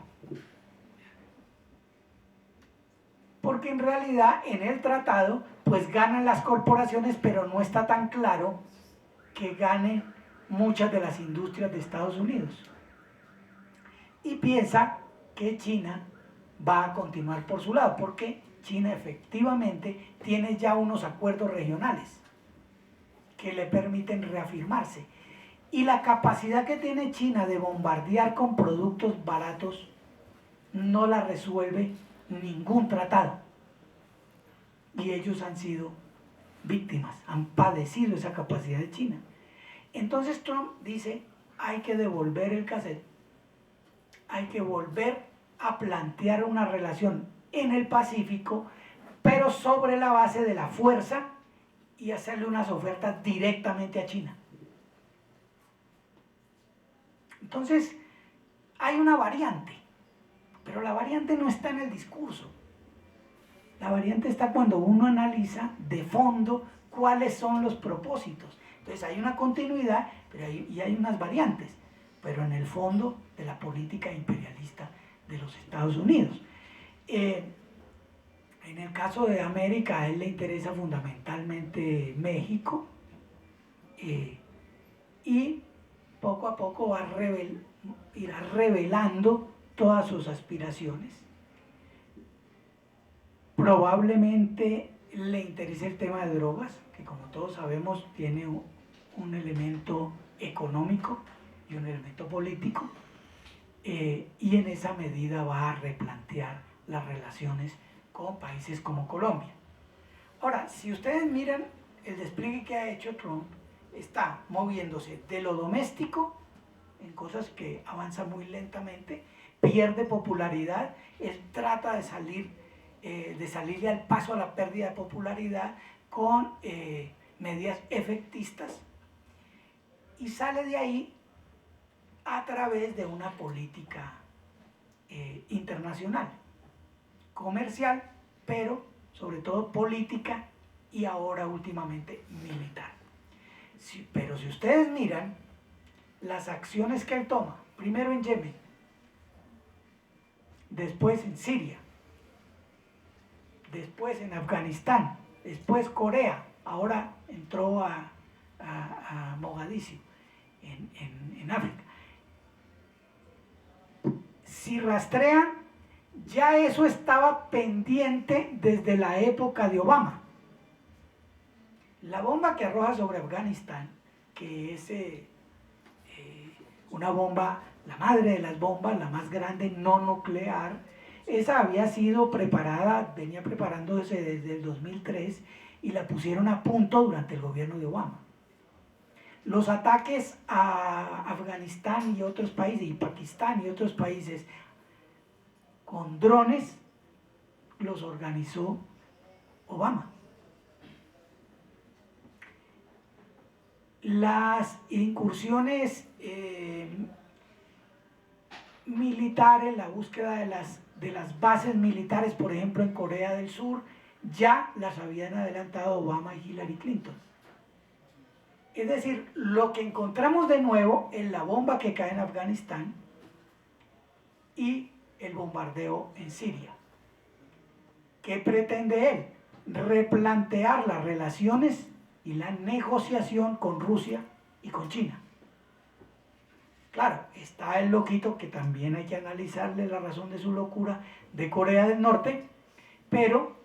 Porque en realidad en el tratado pues ganan las corporaciones, pero no está tan claro que ganen muchas de las industrias de Estados Unidos. Y piensa que China va a continuar por su lado, porque China efectivamente tiene ya unos acuerdos regionales que le permiten reafirmarse. Y la capacidad que tiene China de bombardear con productos baratos no la resuelve ningún tratado. Y ellos han sido víctimas, han padecido esa capacidad de China. Entonces Trump dice, hay que devolver el cassette, hay que volver a plantear una relación en el Pacífico, pero sobre la base de la fuerza y hacerle unas ofertas directamente a China. Entonces, hay una variante, pero la variante no está en el discurso. La variante está cuando uno analiza de fondo cuáles son los propósitos. Entonces hay una continuidad y hay unas variantes, pero en el fondo de la política imperialista de los Estados Unidos. En el caso de América, a él le interesa fundamentalmente México y poco a poco irá revelando todas sus aspiraciones. Probablemente le interese el tema de drogas, que como todos sabemos tiene un elemento económico y un elemento político, y en esa medida va a replantear las relaciones con países como Colombia. Ahora, si ustedes miran el despliegue que ha hecho Trump, está moviéndose de lo doméstico en cosas que avanza muy lentamente, pierde popularidad, él trata de salirle al paso a la pérdida de popularidad con medidas efectistas, y sale de ahí a través de una política internacional, comercial, pero sobre todo política y ahora últimamente militar. Pero si ustedes miran las acciones que él toma, primero en Yemen, después en Siria, después en Afganistán, después Corea, ahora entró a Mogadiscio, en África. Si rastrean, ya eso estaba pendiente desde la época de Obama. La bomba que arroja sobre Afganistán, que es una bomba, la madre de las bombas, la más grande no nuclear, esa había sido preparada, venía preparándose desde el 2003 y la pusieron a punto durante el gobierno de Obama. Los ataques a Afganistán y otros países, y Pakistán y otros países, con drones, los organizó Obama. Las incursiones militares, la búsqueda de las bases militares, por ejemplo en Corea del Sur, ya las habían adelantado Obama y Hillary Clinton. Es decir, lo que encontramos de nuevo es la bomba que cae en Afganistán y el bombardeo en Siria. ¿Qué pretende él? Replantear las relaciones y la negociación con Rusia y con China. Claro, está el loquito, que también hay que analizarle la razón de su locura, de Corea del Norte, pero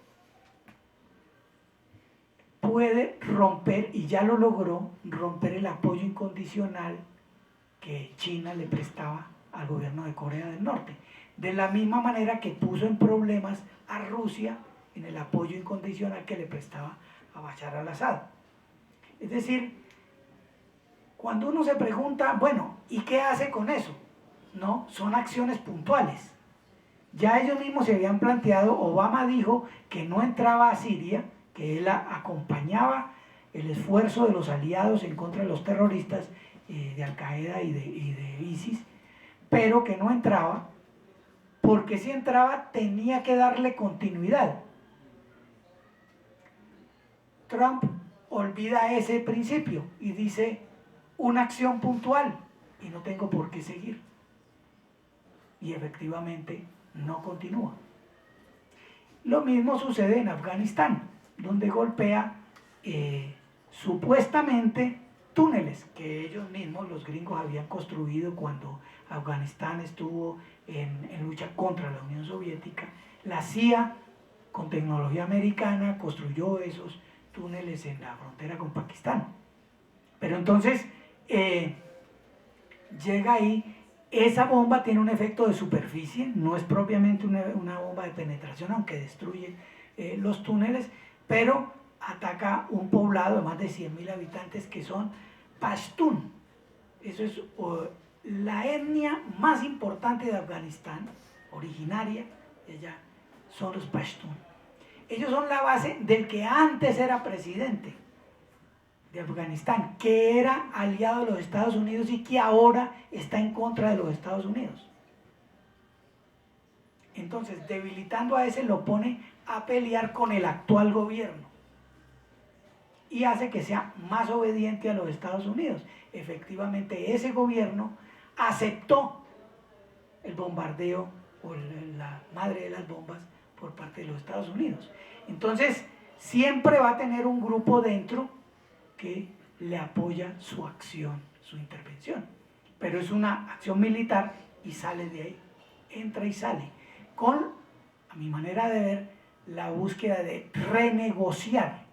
puede romper, y ya lo logró, romper el apoyo incondicional que China le prestaba al gobierno de Corea del Norte. De la misma manera que puso en problemas a Rusia en el apoyo incondicional que le prestaba a Bashar al-Assad. Es decir, cuando uno se pregunta, bueno, ¿y qué hace con eso? No, son acciones puntuales. Ya ellos mismos se habían planteado, Obama dijo que no entraba a Siria, que él acompañaba el esfuerzo de los aliados en contra de los terroristas de Al-Qaeda y de ISIS, pero que no entraba, porque si entraba tenía que darle continuidad. Trump olvida ese principio y dice una acción puntual y no tengo por qué seguir. Y efectivamente no continúa. Lo mismo sucede en Afganistán, donde golpea supuestamente túneles que ellos mismos, los gringos, habían construido cuando Afganistán estuvo en lucha contra la Unión Soviética. La CIA, con tecnología americana, construyó esos túneles en la frontera con Pakistán. Pero entonces llega ahí, esa bomba tiene un efecto de superficie, no es propiamente una bomba de penetración, aunque destruye los túneles, pero ataca un poblado de más de 100.000 habitantes que son Pashtun. Eso es la etnia más importante de Afganistán, originaria de allá, son los Pashtun. Ellos son la base del que antes era presidente de Afganistán, que era aliado de los Estados Unidos y que ahora está en contra de los Estados Unidos. Entonces, debilitando a ese, lo pone a pelear con el actual gobierno y hace que sea más obediente a los Estados Unidos. Efectivamente, ese gobierno aceptó el bombardeo o la madre de las bombas por parte de los Estados Unidos. Entonces, siempre va a tener un grupo dentro que le apoya su acción, su intervención. Pero es una acción militar y sale de ahí, entra y sale, con, a mi manera de ver, la búsqueda de renegociar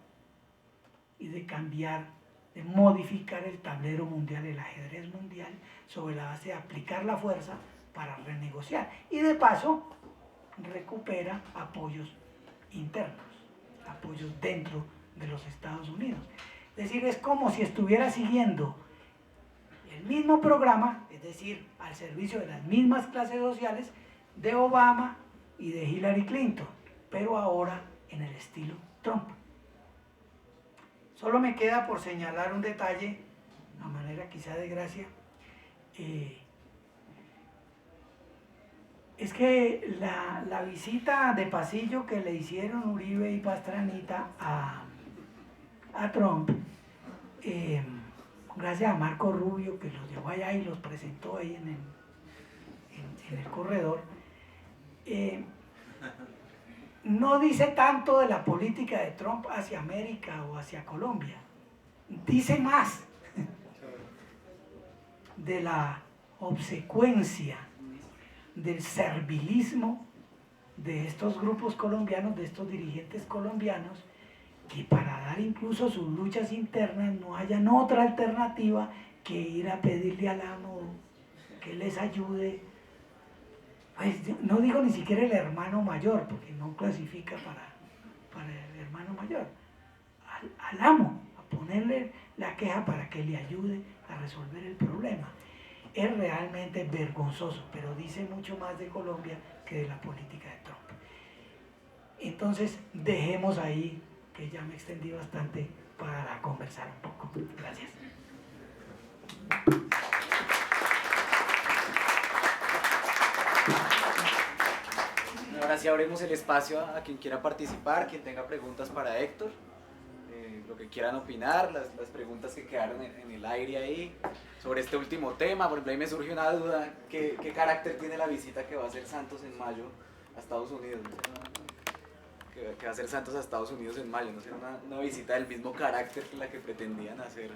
y de cambiar, de modificar el tablero mundial, el ajedrez mundial, sobre la base de aplicar la fuerza para renegociar. Y de paso, recupera apoyos internos, apoyos dentro de los Estados Unidos. Es decir, es como si estuviera siguiendo el mismo programa, es decir, al servicio de las mismas clases sociales de Obama y de Hillary Clinton, pero ahora en el estilo Trump. Solo me queda por señalar un detalle, a manera quizá de gracia, es que la visita de pasillo que le hicieron Uribe y Pastranita a Trump, gracias a Marco Rubio, que los llevó allá y los presentó ahí en el corredor, no dice tanto de la política de Trump hacia América o hacia Colombia, dice más de la obsecuencia, del servilismo de estos grupos colombianos, de estos dirigentes colombianos, que para dar incluso sus luchas internas no hayan otra alternativa que ir a pedirle al amo que les ayude. Pues, no digo ni siquiera el hermano mayor, porque no clasifica para el hermano mayor, al amo, a ponerle la queja para que le ayude a resolver el problema. Es realmente vergonzoso, pero dice mucho más de Colombia que de la política de Trump. Entonces, dejemos ahí, que ya me extendí bastante, para conversar un poco. Gracias. Ahora sí abrimos el espacio a quien quiera participar, quien tenga preguntas para Héctor, lo que quieran opinar, las preguntas que quedaron en el aire ahí, sobre este último tema. Por ejemplo, ahí me surge una duda, ¿qué carácter tiene la visita que va a hacer Santos en mayo a Estados Unidos? Que va a hacer Santos a Estados Unidos en mayo, ¿no será una visita del mismo carácter que la que pretendían hacer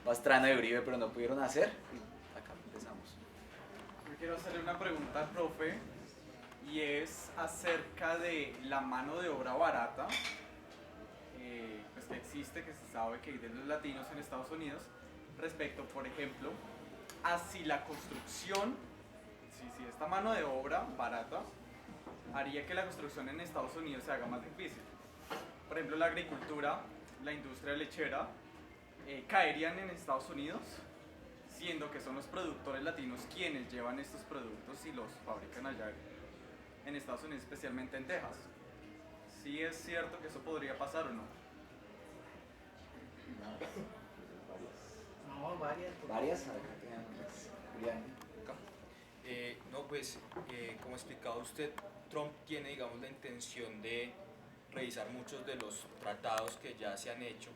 Pastrana y Uribe, pero no pudieron hacer? Y acá empezamos. Yo quiero hacerle una pregunta al profe, y es acerca de la mano de obra barata pues que existe, que se sabe que hay de los latinos en Estados Unidos, respecto, por ejemplo, a si la construcción, si esta mano de obra barata haría que la construcción en Estados Unidos se haga más difícil. Por ejemplo, la agricultura la industria lechera caerían en Estados Unidos, siendo que son los productores latinos quienes llevan estos productos y los fabrican allá en Estados Unidos, especialmente en Texas. ¿Sí es cierto que eso podría pasar o no? No, varias. Varias, acá quedan Julián. No, pues, como explicaba usted, Trump tiene, digamos, la intención de revisar muchos de los tratados que ya se han hecho.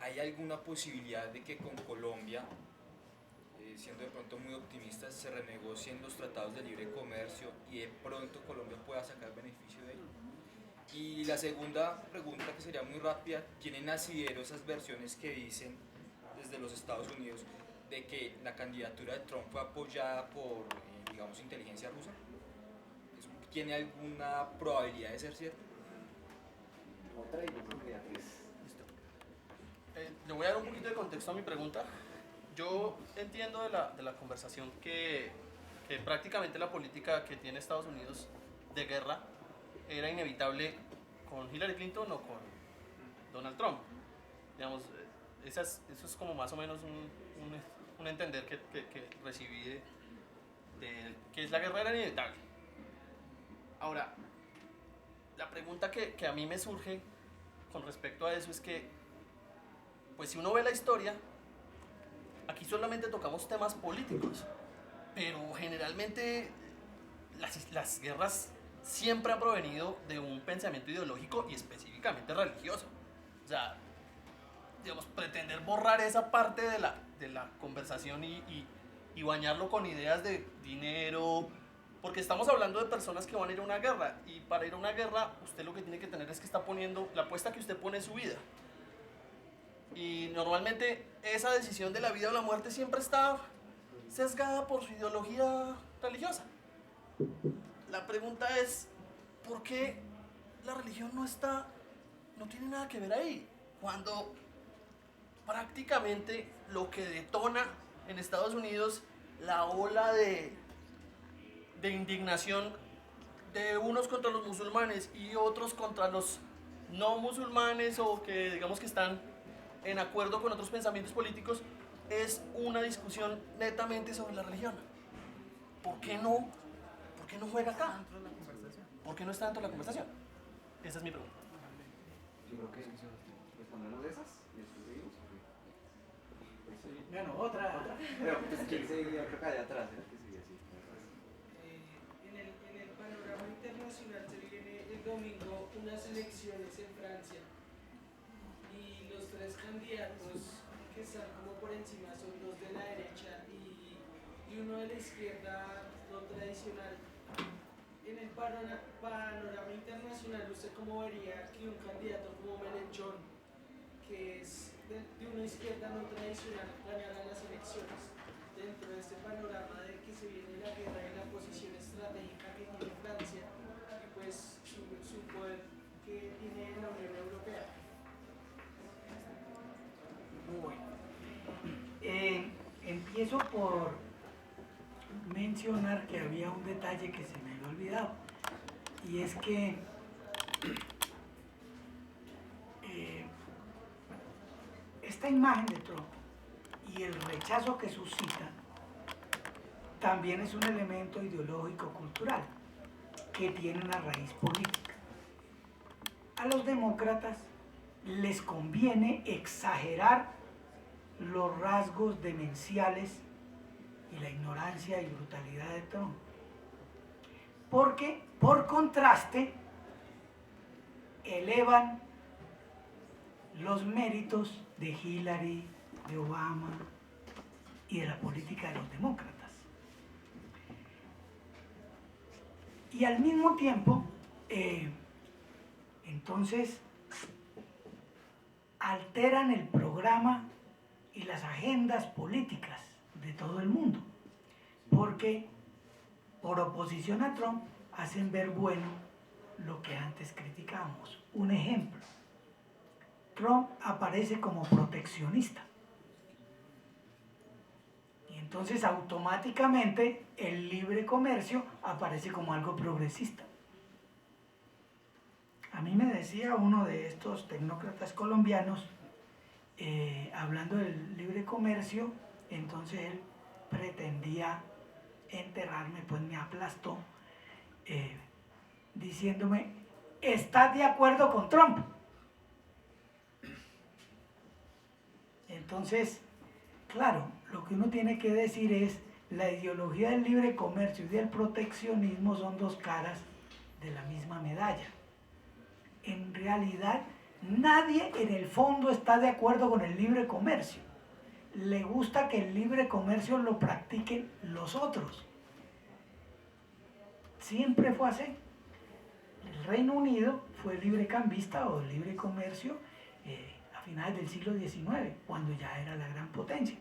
¿Hay alguna posibilidad de que con Colombia, siendo de pronto muy optimistas, se renegocien los tratados de libre comercio y de pronto Colombia pueda sacar beneficio de ello? Y la segunda pregunta, que sería muy rápida, ¿tienen asidero esas versiones que dicen desde los Estados Unidos de que la candidatura de Trump fue apoyada por, digamos, inteligencia rusa? ¿Tiene alguna probabilidad de ser cierto? Otra y yo creo que Beatriz. Le voy a dar un poquito de contexto a mi pregunta. Yo entiendo de la conversación que prácticamente la política que tiene Estados Unidos de guerra era inevitable con Hillary Clinton o con Donald Trump. Digamos, eso es como más o menos un entender que recibí de que la guerra era inevitable. Ahora, la pregunta que a mí me surge con respecto a eso es que, pues si uno ve la historia, aquí solamente tocamos temas políticos, pero generalmente las guerras siempre han provenido de un pensamiento ideológico y específicamente religioso. O sea, digamos, pretender borrar esa parte de la conversación y bañarlo con ideas de dinero, porque estamos hablando de personas que van a ir a una guerra, y para ir a una guerra usted lo que tiene que tener es que está poniendo, la apuesta que usted pone en su vida. Y normalmente esa decisión de la vida o la muerte siempre está sesgada por su ideología religiosa. La pregunta es, ¿por qué la religión no tiene nada que ver ahí? Cuando prácticamente lo que detona en Estados Unidos la ola de indignación de unos contra los musulmanes y otros contra los no musulmanes, o que digamos que están en acuerdo con otros pensamientos políticos, es una discusión netamente sobre la religión. ¿Por qué no juega acá? ¿Por qué no está dentro de la conversación? Esa es mi pregunta. Yo creo que respondemos esas y después seguimos. Bueno, otra. Pero pues quién seguía, creo que allá atrás era que seguía así. En el panorama internacional se viene el domingo unas elecciones en Francia y los tres candidatos que están como por encima son dos de la derecha y uno de la izquierda no tradicional. En el panorama internacional, ¿usted cómo vería que un candidato como Mélenchon, que es de una izquierda no tradicional, ganara las elecciones? Dentro de este panorama de que se viene la guerra y la posición estratégica que tiene Francia y pues su poder que tiene en la Unión Europea. Bueno, empiezo por mencionar que había un detalle que se me había olvidado, y es que esta imagen de Trump y el rechazo que suscita también es un elemento ideológico cultural que tiene una raíz política. A los demócratas les conviene exagerar los rasgos demenciales y la ignorancia y brutalidad de Trump, porque por contraste elevan los méritos de Hillary, de Obama y de la política de los demócratas. Y al mismo tiempo, entonces, alteran el programa y las agendas políticas de todo el mundo, porque por oposición a Trump hacen ver bueno lo que antes criticábamos. Un ejemplo, Trump aparece como proteccionista y entonces automáticamente el libre comercio aparece como algo progresista. A mí me decía uno de estos tecnócratas colombianos, hablando del libre comercio, entonces él pretendía enterrarme, pues me aplastó, diciéndome, ¿estás de acuerdo con Trump? Entonces, claro, lo que uno tiene que decir es, la ideología del libre comercio y del proteccionismo son dos caras de la misma medalla. En realidad, nadie en el fondo está de acuerdo con el libre comercio. Le gusta que el libre comercio lo practiquen los otros. Siempre fue así. El Reino Unido fue librecambista o libre comercio a finales del siglo XIX, cuando ya era la gran potencia.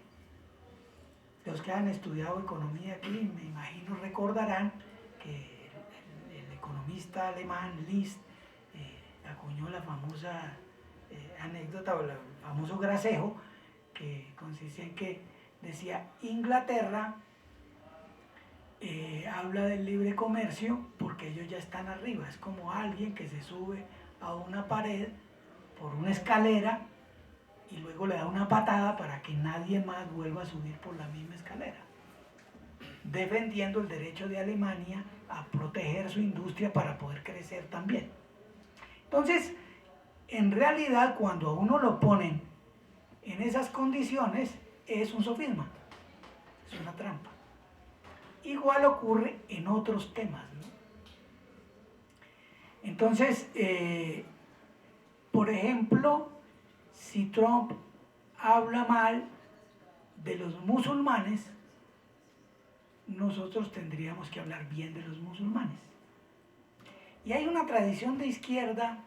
Los que han estudiado economía aquí, me imagino, recordarán que el economista alemán List acuñó la famosa anécdota o el famoso gracejo, que consiste en que decía, Inglaterra habla del libre comercio porque ellos ya están arriba, es como alguien que se sube a una pared por una escalera y luego le da una patada para que nadie más vuelva a subir por la misma escalera, defendiendo el derecho de Alemania a proteger su industria para poder crecer también. Entonces, en realidad, cuando a uno lo ponen en esas condiciones, es un sofisma, es una trampa. Igual ocurre en otros temas, ¿no? Entonces, por ejemplo, si Trump habla mal de los musulmanes, nosotros tendríamos que hablar bien de los musulmanes. Y hay una tradición de izquierda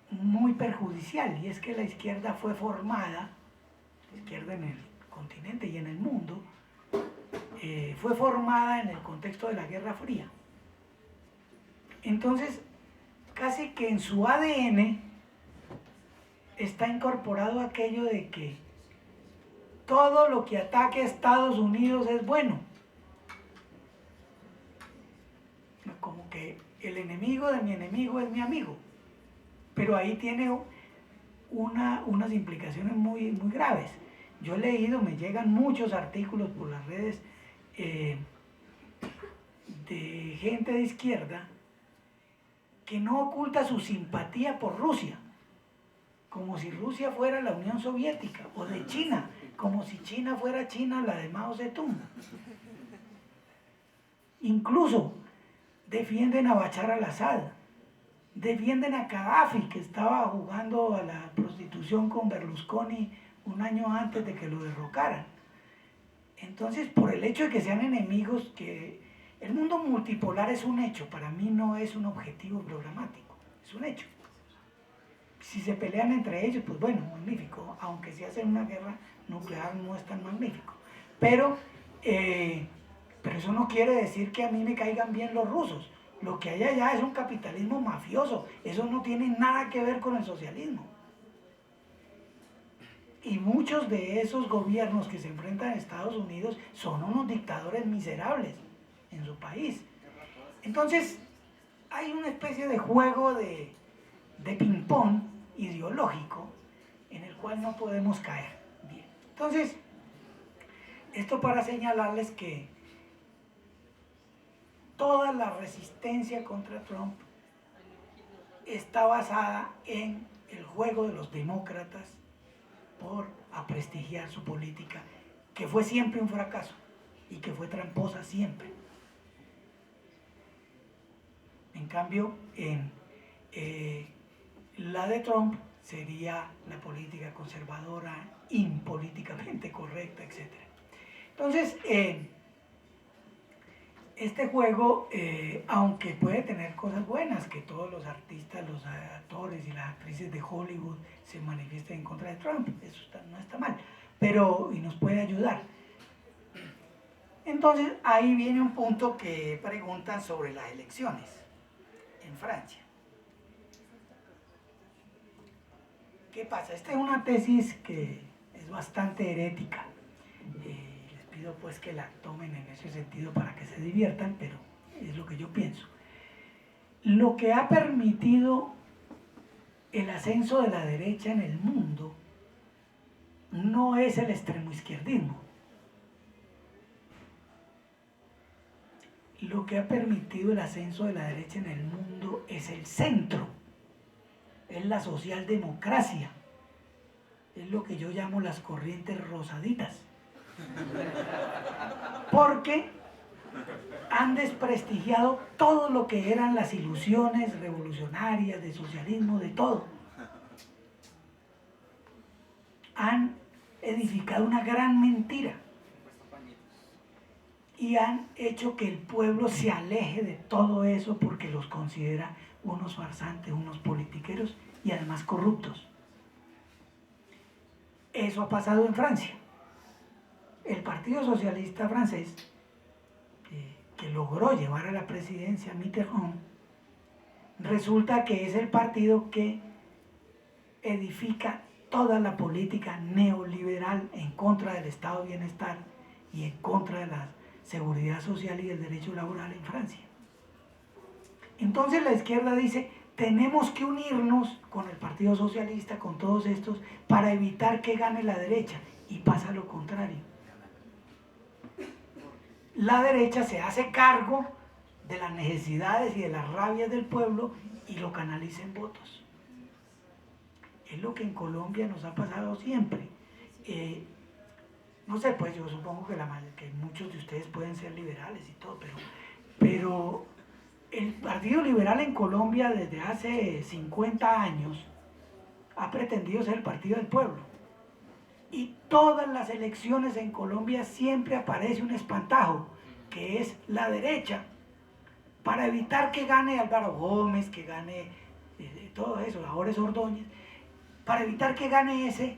muy perjudicial, y es que la izquierda fue formada, la izquierda en el continente y en el mundo, fue formada en el contexto de la Guerra Fría. Entonces, casi que en su ADN está incorporado aquello de que todo lo que ataque a Estados Unidos es bueno. Como que el enemigo de mi enemigo es mi amigo. Pero ahí tiene unas implicaciones muy, muy graves. Yo he leído, me llegan muchos artículos por las redes de gente de izquierda que no oculta su simpatía por Rusia, como si Rusia fuera la Unión Soviética, o de China, como si China fuera China la de Mao Zedong. Incluso defienden a Bashar al-Assad, defienden a Gaddafi, que estaba jugando a la prostitución con Berlusconi un año antes de que lo derrocaran. Entonces, por el hecho de que sean enemigos, que el mundo multipolar es un hecho, para mí no es un objetivo programático, es un hecho. Si se pelean entre ellos, pues bueno, magnífico, aunque si hacen una guerra nuclear no es tan magnífico. Pero eso no quiere decir que a mí me caigan bien los rusos. Lo que hay allá es un capitalismo mafioso, eso no tiene nada que ver con el socialismo. Y muchos de esos gobiernos que se enfrentan a Estados Unidos son unos dictadores miserables en su país. Entonces, hay una especie de juego de ping-pong ideológico en el cual no podemos caer. Bien. Entonces, esto para señalarles que toda la resistencia contra Trump está basada en el juego de los demócratas por aprestigiar su política, que fue siempre un fracaso y que fue tramposa siempre. En cambio, la de Trump sería la política conservadora, impolíticamente correcta, etc. Entonces, este juego, aunque puede tener cosas buenas, que todos los artistas, los actores y las actrices de Hollywood se manifiesten en contra de Trump, eso no está mal, pero y nos puede ayudar. Entonces, ahí viene un punto que preguntan sobre las elecciones en Francia. ¿Qué pasa? Esta es una tesis que es bastante herética. Les pido pues que la tomen en ese sentido para que se diviertan, pero es lo que yo pienso. Lo que ha permitido el ascenso de la derecha en el mundo no es el extremo izquierdismo. Lo que ha permitido el ascenso de la derecha en el mundo es el centro, es la socialdemocracia, es lo que yo llamo las corrientes rosaditas. Porque han desprestigiado todo lo que eran las ilusiones revolucionarias, de socialismo, de todo. Han edificado una gran mentira y han hecho que el pueblo se aleje de todo eso porque los considera unos farsantes, unos politiqueros y además corruptos. Eso ha pasado en Francia. El Partido Socialista francés, que logró llevar a la presidencia a Mitterrand, resulta que es el partido que edifica toda la política neoliberal en contra del estado de bienestar y en contra de la seguridad social y del derecho laboral en Francia. Entonces la izquierda dice, tenemos que unirnos con el Partido Socialista, con todos estos, para evitar que gane la derecha, y pasa lo contrario. La derecha se hace cargo de las necesidades y de las rabias del pueblo y lo canaliza en votos. Es lo que en Colombia nos ha pasado siempre. No sé, pues yo supongo que muchos de ustedes pueden ser liberales y todo, pero el Partido Liberal en Colombia desde hace 50 años ha pretendido ser el partido del pueblo. Y todas las elecciones en Colombia siempre aparece un espantajo, que es la derecha, para evitar que gane Álvaro Gómez, que gane todo eso, ahora es Ordóñez. Para evitar que gane ese,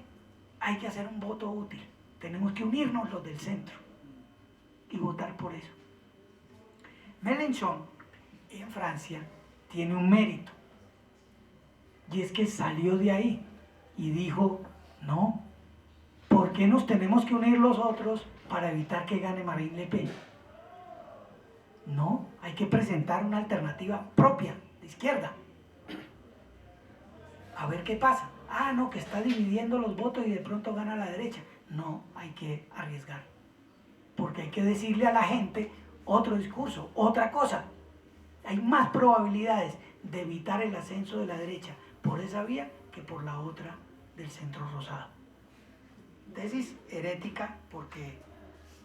hay que hacer un voto útil. Tenemos que unirnos los del centro y votar por eso. Mélenchon, en Francia, tiene un mérito, y es que salió de ahí y dijo, no, ¿por qué nos tenemos que unir los otros para evitar que gane Marine Le Pen? No, hay que presentar una alternativa propia, de izquierda. A ver qué pasa. Ah, no, que está dividiendo los votos y de pronto gana la derecha. No, hay que arriesgar. Porque hay que decirle a la gente otro discurso, otra cosa. Hay más probabilidades de evitar el ascenso de la derecha por esa vía que por la otra del centro rosado. Tesis herética porque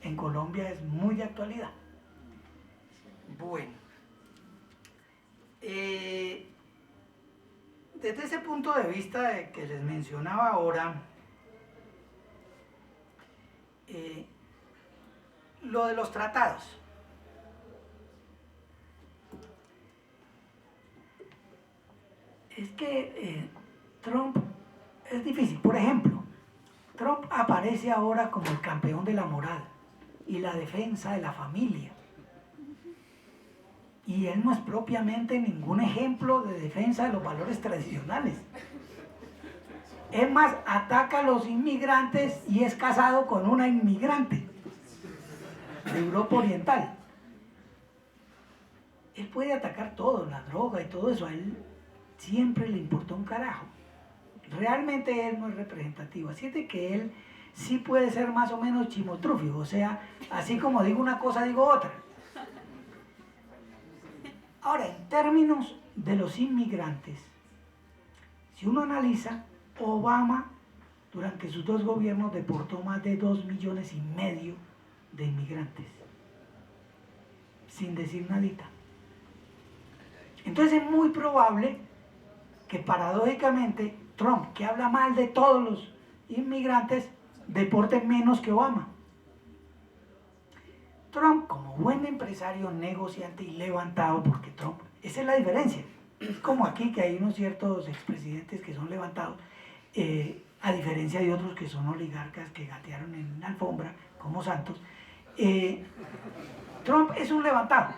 en Colombia es muy de actualidad. Bueno, desde ese punto de vista que les mencionaba ahora, lo de los tratados. Es que Trump es difícil. Por ejemplo, Trump aparece ahora como el campeón de la moral y la defensa de la familia. Y él no es propiamente ningún ejemplo de defensa de los valores tradicionales. Es más, ataca a los inmigrantes y es casado con una inmigrante de Europa Oriental. Él puede atacar todo, la droga y todo eso, a él siempre le importó un carajo. Realmente él no es representativo, así es de que él sí puede ser más o menos chimotrufio, o sea, así como digo una cosa, digo otra. Ahora, en términos de los inmigrantes, si uno analiza, Obama durante sus 2 gobiernos deportó más de 2,5 millones de inmigrantes, sin decir nadita. Entonces es muy probable que paradójicamente Trump, que habla mal de todos los inmigrantes, deporte menos que Obama. Trump, como buen empresario, negociante y levantado, porque Trump, esa es la diferencia. Es como aquí que hay unos ciertos expresidentes que son levantados, a diferencia de otros que son oligarcas que gatearon en una alfombra, como Santos. Trump es un levantado.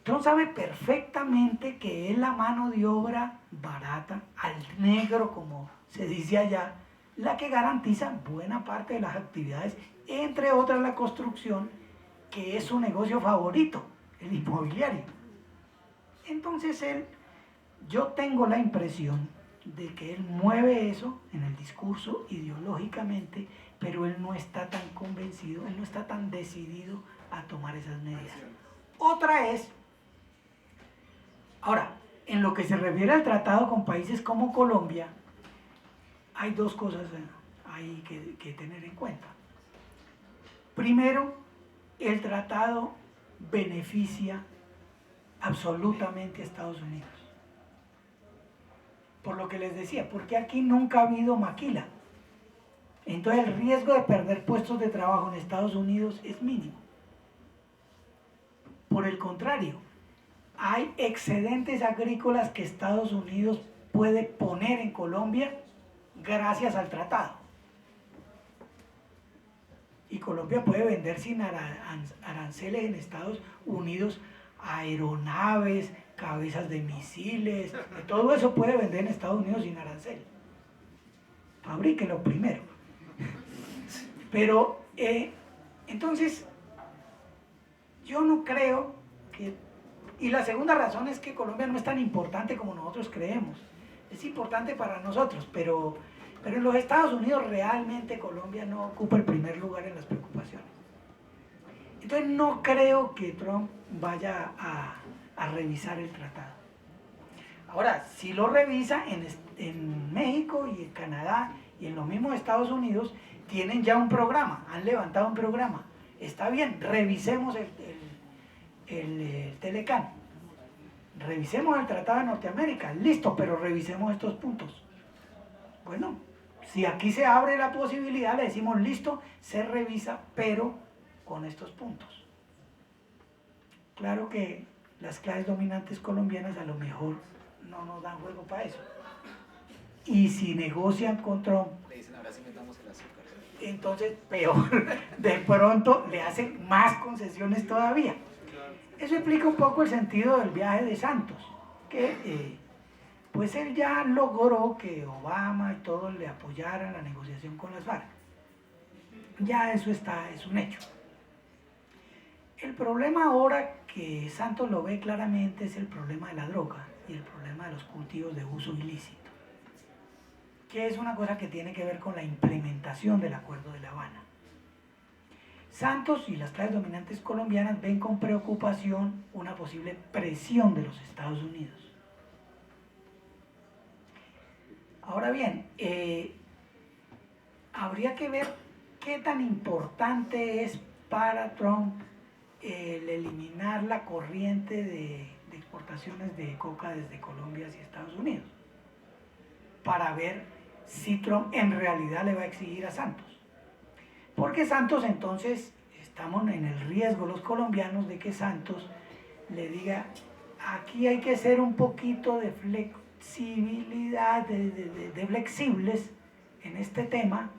Trump sabe perfectamente que es la mano de obra barata, al negro, como se dice allá, la que garantiza buena parte de las actividades, entre otras la construcción, que es su negocio favorito, el inmobiliario. Entonces yo tengo la impresión de que él mueve eso en el discurso ideológicamente, pero él no está tan convencido, él no está tan decidido a tomar esas medidas. Otra es, ahora, en lo que se refiere al tratado con países como Colombia, hay dos cosas ahí que tener en cuenta. Primero, el tratado beneficia absolutamente a Estados Unidos. Por lo que les decía, porque aquí nunca ha habido maquila. Entonces el riesgo de perder puestos de trabajo en Estados Unidos es mínimo. Por el contrario, hay excedentes agrícolas que Estados Unidos puede poner en Colombia gracias al tratado. Y Colombia puede vender sin aranceles en Estados Unidos aeronaves, cabezas de misiles, todo eso puede vender en Estados Unidos sin arancel. Fabríquelo primero. Pero, entonces, yo no creo que... Y la segunda razón es que Colombia no es tan importante como nosotros creemos. Es importante para nosotros, pero en los Estados Unidos realmente Colombia no ocupa el primer lugar en las preocupaciones. Entonces no creo que Trump vaya a revisar el tratado. Ahora, si lo revisa en México y en Canadá y en los mismos Estados Unidos, tienen ya un programa, han levantado un programa. Está bien, revisemos el Telecán, revisemos el Tratado de Norteamérica, listo, pero revisemos estos puntos. Bueno, si aquí se abre la posibilidad, le decimos listo, se revisa, pero con estos puntos. Claro que las clases dominantes colombianas a lo mejor no nos dan juego para eso. Y si negocian con Trump, Le dicen, ahora sí metamos el azúcar. entonces peor, de pronto le hacen más concesiones todavía. Eso explica un poco el sentido del viaje de Santos, que pues él ya logró que Obama y todos le apoyaran la negociación con las FARC. Ya eso es un hecho. El problema ahora que Santos lo ve claramente es el problema de la droga y el problema de los cultivos de uso ilícito, que es una cosa que tiene que ver con la implementación del Acuerdo de La Habana. Santos y las clases dominantes colombianas ven con preocupación una posible presión de los Estados Unidos. Ahora bien, habría que ver qué tan importante es para Trump el eliminar la corriente de exportaciones de coca desde Colombia hacia Estados Unidos, para ver si Trump en realidad le va a exigir a Santos. Porque Santos entonces, estamos en el riesgo los colombianos de que Santos le diga, aquí hay que ser un poquito de flexibilidad, de flexibles en este tema,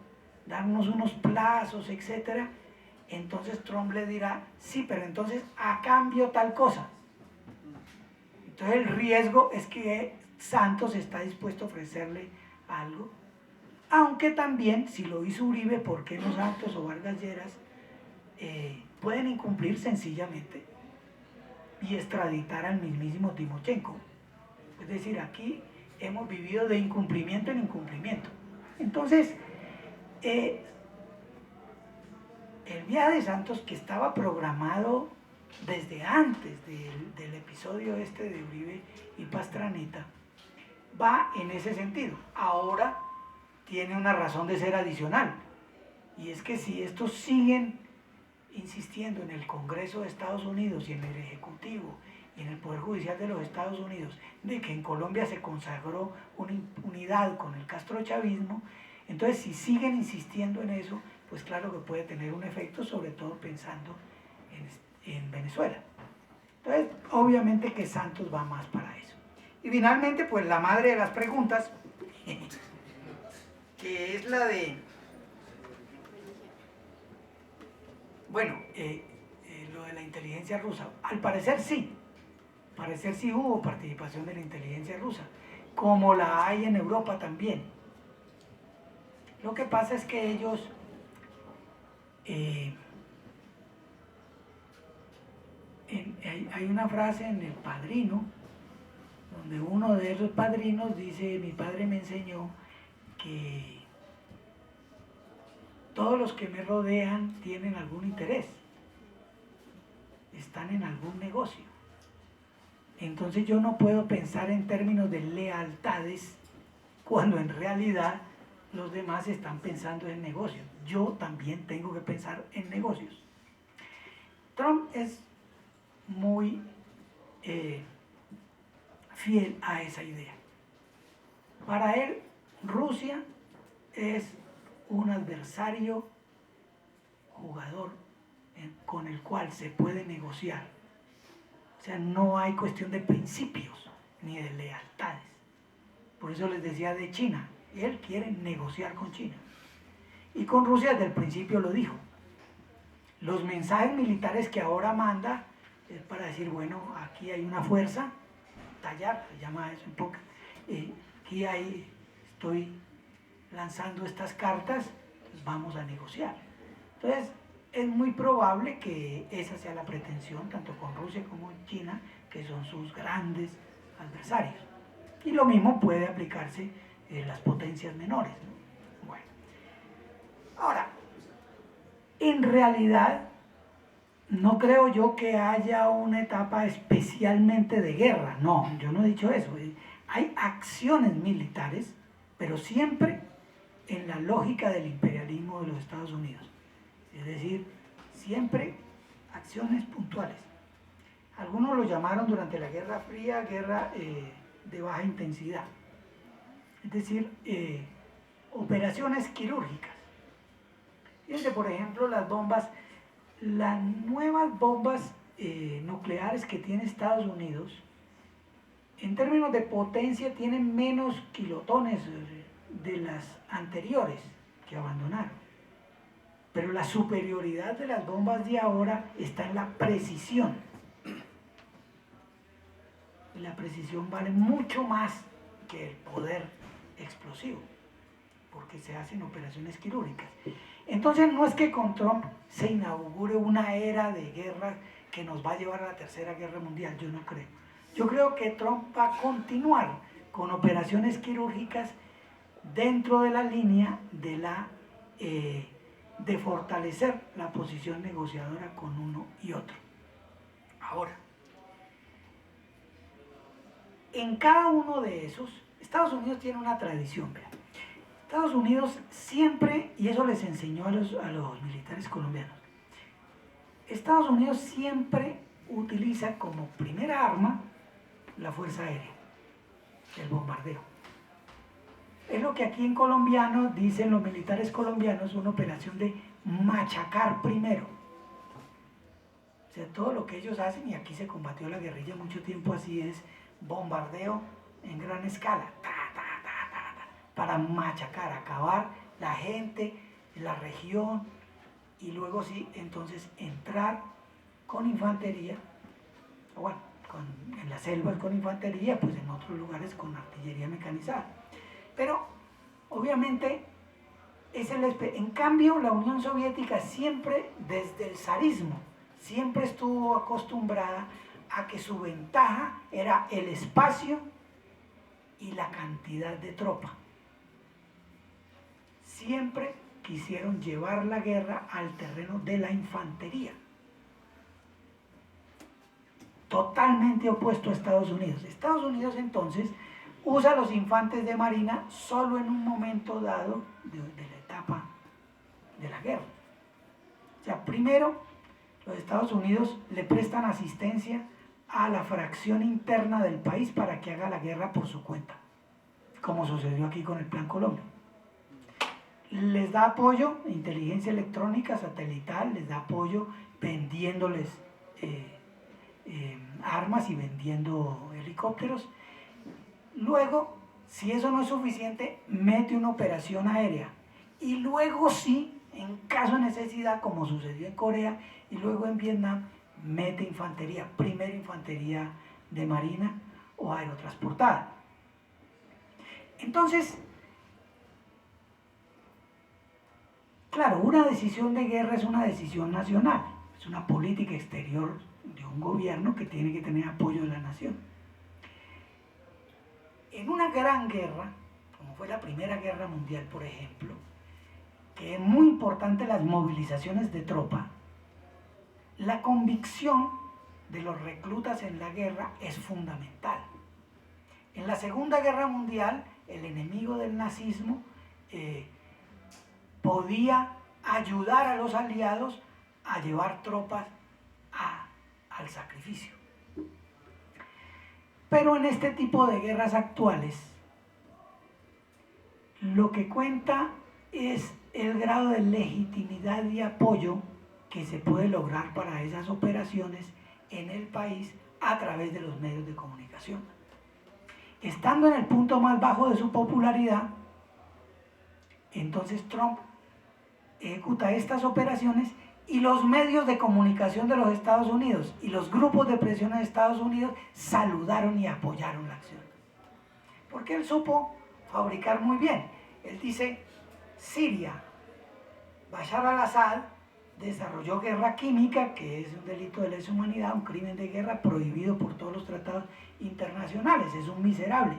darnos unos plazos, etcétera. Entonces Trump le dirá, sí, pero entonces a cambio tal cosa. Entonces el riesgo es que Santos está dispuesto a ofrecerle algo, aunque también, si lo hizo Uribe, ¿por qué no Santos o Vargas Lleras pueden incumplir sencillamente y extraditar al mismísimo Timochenko? Es decir, aquí hemos vivido de incumplimiento en incumplimiento. Entonces, el viaje de Santos, que estaba programado desde antes del episodio este de Uribe y Pastraneta, va en ese sentido. Ahora tiene una razón de ser adicional, y es que si estos siguen insistiendo en el Congreso de Estados Unidos y en el Ejecutivo y en el Poder Judicial de los Estados Unidos de que en Colombia se consagró una impunidad con el castrochavismo, entonces si siguen insistiendo en eso, pues claro que puede tener un efecto, sobre todo pensando en Venezuela. Entonces, obviamente que Santos va más para eso. Y finalmente, pues la madre de las preguntas, que es la de, bueno, lo de la inteligencia rusa. Al parecer sí hubo participación de la inteligencia rusa, como la hay en Europa también. Lo que pasa es que ellos hay una frase en El Padrino donde uno de esos padrinos dice: mi padre me enseñó que todos los que me rodean tienen algún interés, están en algún negocio. Entonces yo no puedo pensar en términos de lealtades cuando en realidad los demás están pensando en negocios. Yo también tengo que pensar en negocios. Trump es muy fiel a esa idea. Para él, Rusia es un adversario jugador con el cual se puede negociar. O sea, no hay cuestión de principios ni de lealtades. Por eso les decía de China. Él quiere negociar con China. Y con Rusia desde el principio lo dijo. Los mensajes militares que ahora manda es para decir: bueno, aquí hay una fuerza, tallar, se llama eso un poco. Aquí estoy lanzando estas cartas, pues vamos a negociar. Entonces, es muy probable que esa sea la pretensión, tanto con Rusia como con China, que son sus grandes adversarios. Y lo mismo puede aplicarse en las potencias menores, ¿no? Bueno. Ahora, en realidad, no creo yo que haya una etapa especialmente de guerra. No, yo no he dicho eso. Hay acciones militares, pero siempre en la lógica del imperialismo de los Estados Unidos. Es decir, siempre acciones puntuales. Algunos lo llamaron durante la Guerra Fría guerra de baja intensidad. Es decir, operaciones quirúrgicas. Fíjense, por ejemplo, las nuevas bombas nucleares que tiene Estados Unidos, en términos de potencia, tienen menos kilotones de las anteriores que abandonaron. Pero la superioridad de las bombas de ahora está en la precisión. Y la precisión vale mucho más que el poder explosivo, porque se hacen operaciones quirúrgicas. Entonces no es que con Trump se inaugure una era de guerra que nos va a llevar a la Tercera Guerra Mundial, yo no creo. Yo creo que Trump va a continuar con operaciones quirúrgicas dentro de la línea de fortalecer la posición negociadora con uno y otro. Ahora, en cada uno de esos, Estados Unidos tiene una tradición, vean. Estados Unidos siempre, y eso les enseñó a los militares colombianos, Estados Unidos siempre utiliza como primera arma la fuerza aérea, el bombardeo. Es lo que aquí en colombiano dicen los militares colombianos, una operación de machacar primero. O sea, todo lo que ellos hacen, y aquí se combatió la guerrilla mucho tiempo así, es bombardeo en gran escala, para machacar, acabar la gente, la región, y luego sí, entonces entrar con infantería, bueno, en las selvas con infantería, pues en otros lugares con artillería mecanizada. Pero, obviamente, en cambio, la Unión Soviética siempre, desde el zarismo, siempre estuvo acostumbrada a que su ventaja era el espacio y la cantidad de tropa. Siempre quisieron llevar la guerra al terreno de la infantería. Totalmente opuesto a Estados Unidos. Estados Unidos, entonces, usa a los infantes de marina solo en un momento dado de la etapa de la guerra. O sea, primero, los Estados Unidos le prestan asistencia a la fracción interna del país para que haga la guerra por su cuenta, como sucedió aquí con el Plan Colombia. Les da apoyo, inteligencia electrónica, satelital, les da apoyo vendiéndoles armas y vendiendo helicópteros. Luego, si eso no es suficiente, mete una operación aérea. Y luego sí, en caso de necesidad, como sucedió en Corea y luego en Vietnam, mete infantería, primero infantería de marina o aerotransportada. Entonces, claro, una decisión de guerra es una decisión nacional, es una política exterior de un gobierno que tiene que tener apoyo de la nación. en una gran guerra, como fue la Primera Guerra Mundial, por ejemplo, que es muy importante las movilizaciones de tropa, la convicción de los reclutas en la guerra es fundamental. En la Segunda Guerra Mundial, el enemigo del nazismo podía ayudar a los aliados a llevar tropas al sacrificio. Pero en este tipo de guerras actuales, lo que cuenta es el grado de legitimidad y apoyo que se puede lograr para esas operaciones en el país a través de los medios de comunicación. Estando en el punto más bajo de su popularidad, entonces Trump ejecuta estas operaciones y los medios de comunicación de los Estados Unidos y los grupos de presión de Estados Unidos saludaron y apoyaron la acción. Porque él supo fabricar muy bien. Él dice, Siria, Bashar al-Assad desarrolló guerra química, que es un delito de lesa humanidad, un crimen de guerra prohibido por todos los tratados internacionales, es un miserable.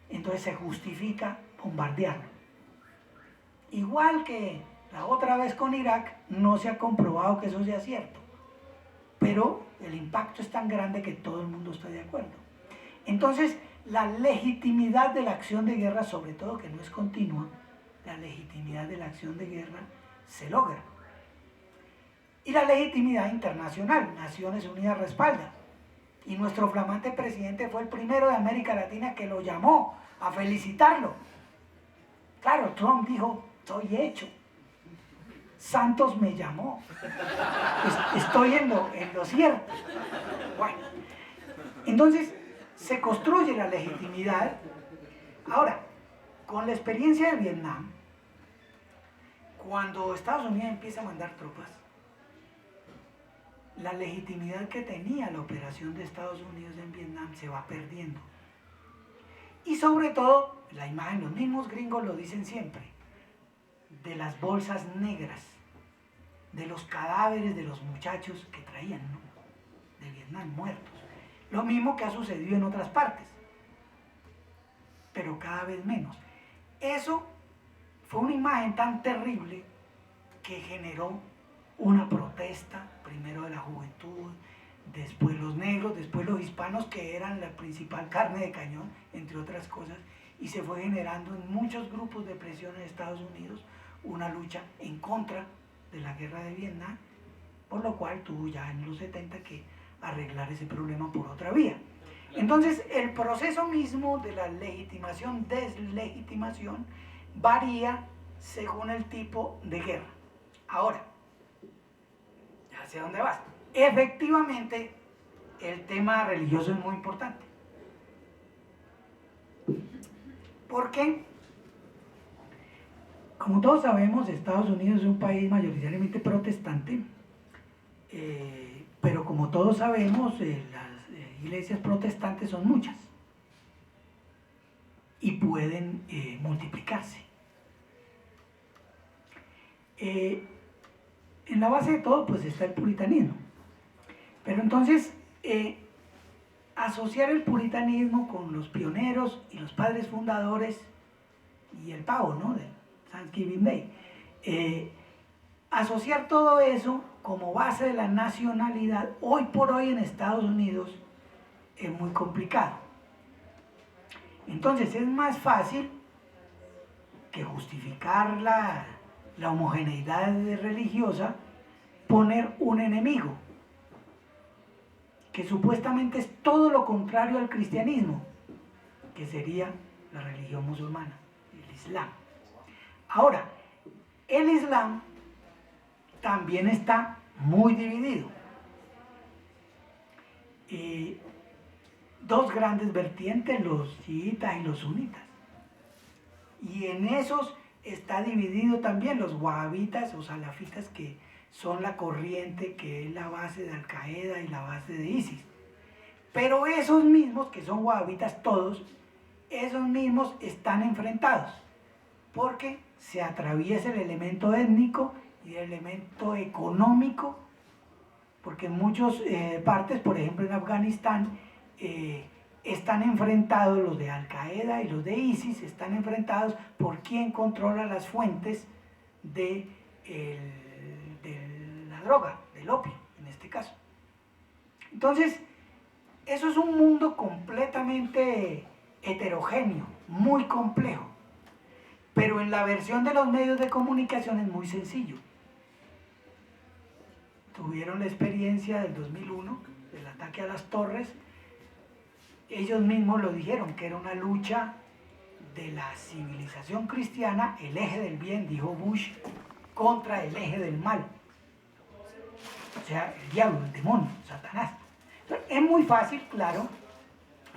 Entonces se justifica bombardearlo. Igual que la otra vez con Irak, no se ha comprobado que eso sea cierto, pero el impacto es tan grande que todo el mundo está de acuerdo. Entonces, la legitimidad de la acción de guerra, sobre todo que no es continua, la legitimidad de la acción de guerra se logra. Y la legitimidad internacional, Naciones Unidas respalda. Y nuestro flamante presidente fue el primero de América Latina que lo llamó a felicitarlo. Claro, Trump dijo, estoy hecho. Santos me llamó. Estoy en lo cierto. Bueno, entonces se construye la legitimidad. Ahora, con la experiencia de Vietnam, cuando Estados Unidos empieza a mandar tropas, la legitimidad que tenía la operación de Estados Unidos en Vietnam se va perdiendo. Y sobre todo, la imagen, los mismos gringos lo dicen siempre, de las bolsas negras, de los cadáveres de los muchachos que traían, ¿no?, de Vietnam muertos. Lo mismo que ha sucedido en otras partes, pero cada vez menos. Eso fue una imagen tan terrible que generó una protesta, primero de la juventud, después los negros, después los hispanos, que eran la principal carne de cañón, entre otras cosas, y se fue generando en muchos grupos de presión en Estados Unidos una lucha en contra de la guerra de Vietnam, por lo cual tuvo ya en los 70 que arreglar ese problema por otra vía. Entonces, el proceso mismo de la legitimación, deslegitimación, varía según el tipo de guerra. Ahora, ya sé dónde vas. Efectivamente, el tema religioso es muy importante. ¿Por qué? Como todos sabemos, Estados Unidos es un país mayoritariamente protestante, pero como todos sabemos, las iglesias protestantes son muchas y pueden multiplicarse. En la base de todo, pues, está el puritanismo. Pero entonces, asociar el puritanismo con los pioneros y los padres fundadores y el pavo, ¿no?, de Thanksgiving Day, asociar todo eso como base de la nacionalidad, hoy por hoy en Estados Unidos, es muy complicado. Entonces es más fácil que justificar la homogeneidad religiosa, poner un enemigo, que supuestamente es todo lo contrario al cristianismo, que sería la religión musulmana, el Islam. Ahora, el Islam también está muy dividido. Dos grandes vertientes, los chiitas y los sunitas. Y en esos está dividido también los wahabitas o salafitas, que son la corriente que es la base de Al-Qaeda y la base de ISIS. Pero esos mismos, que son wahabitas todos, esos mismos están enfrentados, porque se atraviesa el elemento étnico y el elemento económico, porque en muchas partes, por ejemplo en Afganistán, están enfrentados, los de Al Qaeda y los de ISIS, están enfrentados por quién controla las fuentes de la droga, del opio, en este caso. Entonces, eso es un mundo completamente heterogéneo, muy complejo, pero en la versión de los medios de comunicación es muy sencillo. Tuvieron la experiencia del 2001, del ataque a las torres. Ellos mismos lo dijeron, que era una lucha de la civilización cristiana, el eje del bien, dijo Bush, contra el eje del mal. O sea, el diablo, el demonio, Satanás. Entonces, es muy fácil, claro,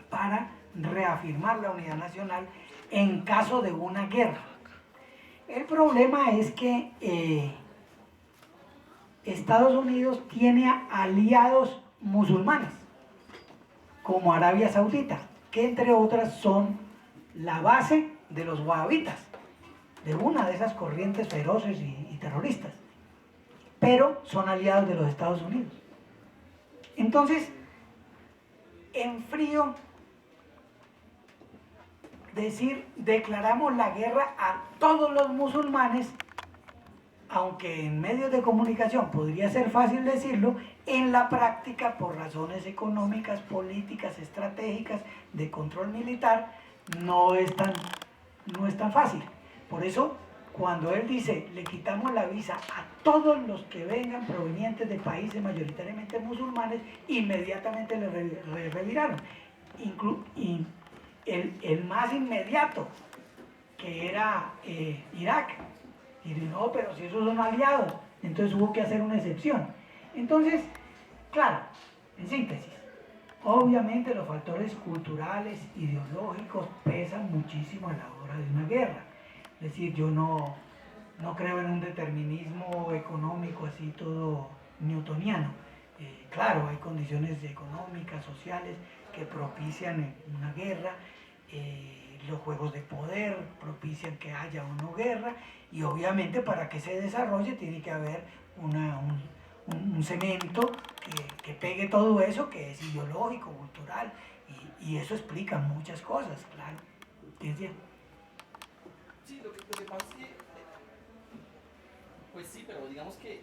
para reafirmar la unidad nacional en caso de una guerra. El problema es que Estados Unidos tiene aliados musulmanes, como Arabia Saudita, que entre otras son la base de los wahabitas, de una de esas corrientes feroces y terroristas, pero son aliados de los Estados Unidos. Entonces, en frío, decir, declaramos la guerra a todos los musulmanes, aunque en medios de comunicación podría ser fácil decirlo, en la práctica, por razones económicas, políticas, estratégicas, de control militar, no es tan fácil. Por eso, cuando él dice, le quitamos la visa a todos los que vengan provenientes de países mayoritariamente musulmanes, inmediatamente le reviraron. Y el más inmediato, que era Irak, y dijo, no, pero si esos son aliados, entonces hubo que hacer una excepción. Entonces, claro, en síntesis, obviamente los factores culturales, ideológicos, pesan muchísimo a la hora de una guerra. Es decir, yo no creo en un determinismo económico así todo newtoniano. Claro, hay condiciones económicas, sociales, que propician una guerra, los juegos de poder propician que haya o no guerra, y obviamente para que se desarrolle tiene que haber un cemento que pegue todo eso, que es ideológico, cultural, y eso explica muchas cosas, claro. ¿Qué decía? Sí, lo que pasa es que, pues sí, pero digamos que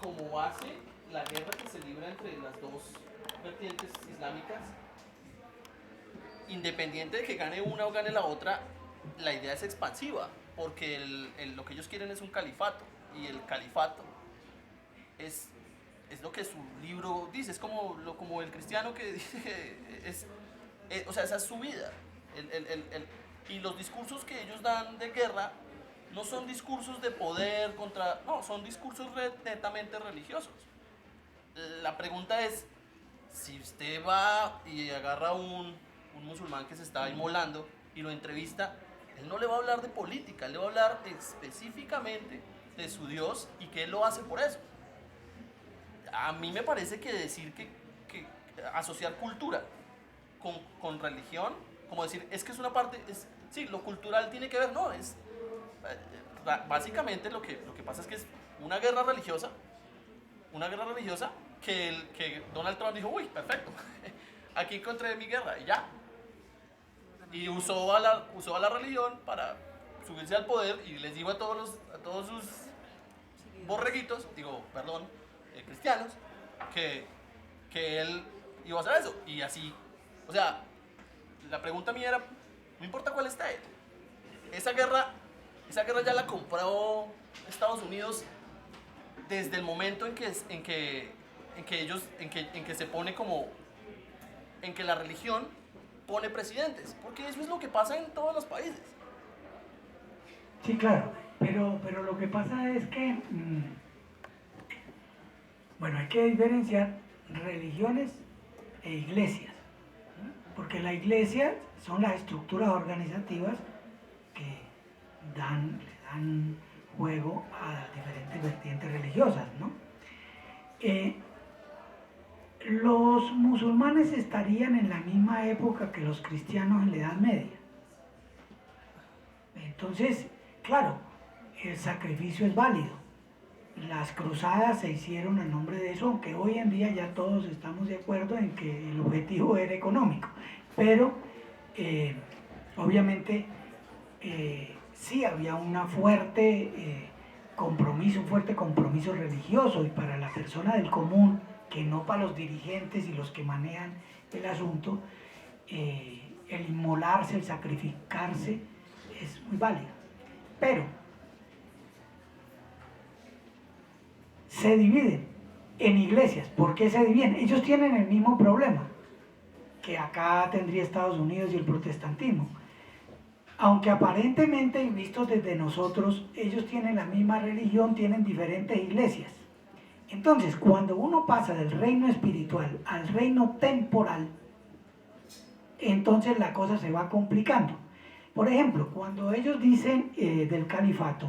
como base, la guerra que se libra entre las dos vertientes islámicas, independiente de que gane una o gane la otra, la idea es expansiva, porque lo que ellos quieren es un califato, y el califato es lo que su libro dice, es como el cristiano que dice, o sea, esa es su vida. Y los discursos que ellos dan de guerra no son discursos de poder no, son discursos netamente religiosos. La pregunta es, si usted va y agarra a un musulmán que se está inmolando y lo entrevista, él no le va a hablar de política, él le va a hablar específicamente de su Dios y que él lo hace por eso. A mí me parece que decir que asociar cultura con religión, como decir, es que es una parte, sí, lo cultural tiene que ver, no, básicamente lo que pasa es que es una guerra religiosa que Donald Trump dijo, uy, perfecto, aquí encontré mi guerra y ya. Y usó a la religión para subirse al poder, y les digo a todos sus borreguitos, cristianos, que él iba a hacer eso. Y así, o sea, la pregunta mía era, no importa cuál está él, esa guerra ya la compró Estados Unidos desde el momento en que se pone como, en que la religión pone presidentes, porque eso es lo que pasa en todos los países. Sí, claro, pero lo que pasa es que, bueno, hay que diferenciar religiones e iglesias, ¿no? Porque la iglesia son las estructuras organizativas que le dan juego a las diferentes vertientes religiosas, ¿no? Los musulmanes estarían en la misma época que los cristianos en la Edad Media. Entonces, claro, el sacrificio es válido. las cruzadas se hicieron en nombre de eso, aunque hoy en día ya todos estamos de acuerdo en que el objetivo era económico, pero obviamente sí había un fuerte compromiso religioso, y para la persona del común, que no para los dirigentes y los que manejan el asunto, el inmolarse, el sacrificarse es muy válido. Pero se dividen en iglesias. ¿Por qué se dividen? Ellos tienen el mismo problema que acá tendría Estados Unidos y el protestantismo. Aunque aparentemente, y vistos desde nosotros, ellos tienen la misma religión, tienen diferentes iglesias. Entonces, cuando uno pasa del reino espiritual al reino temporal, entonces la cosa se va complicando. Por ejemplo, cuando ellos dicen del califato,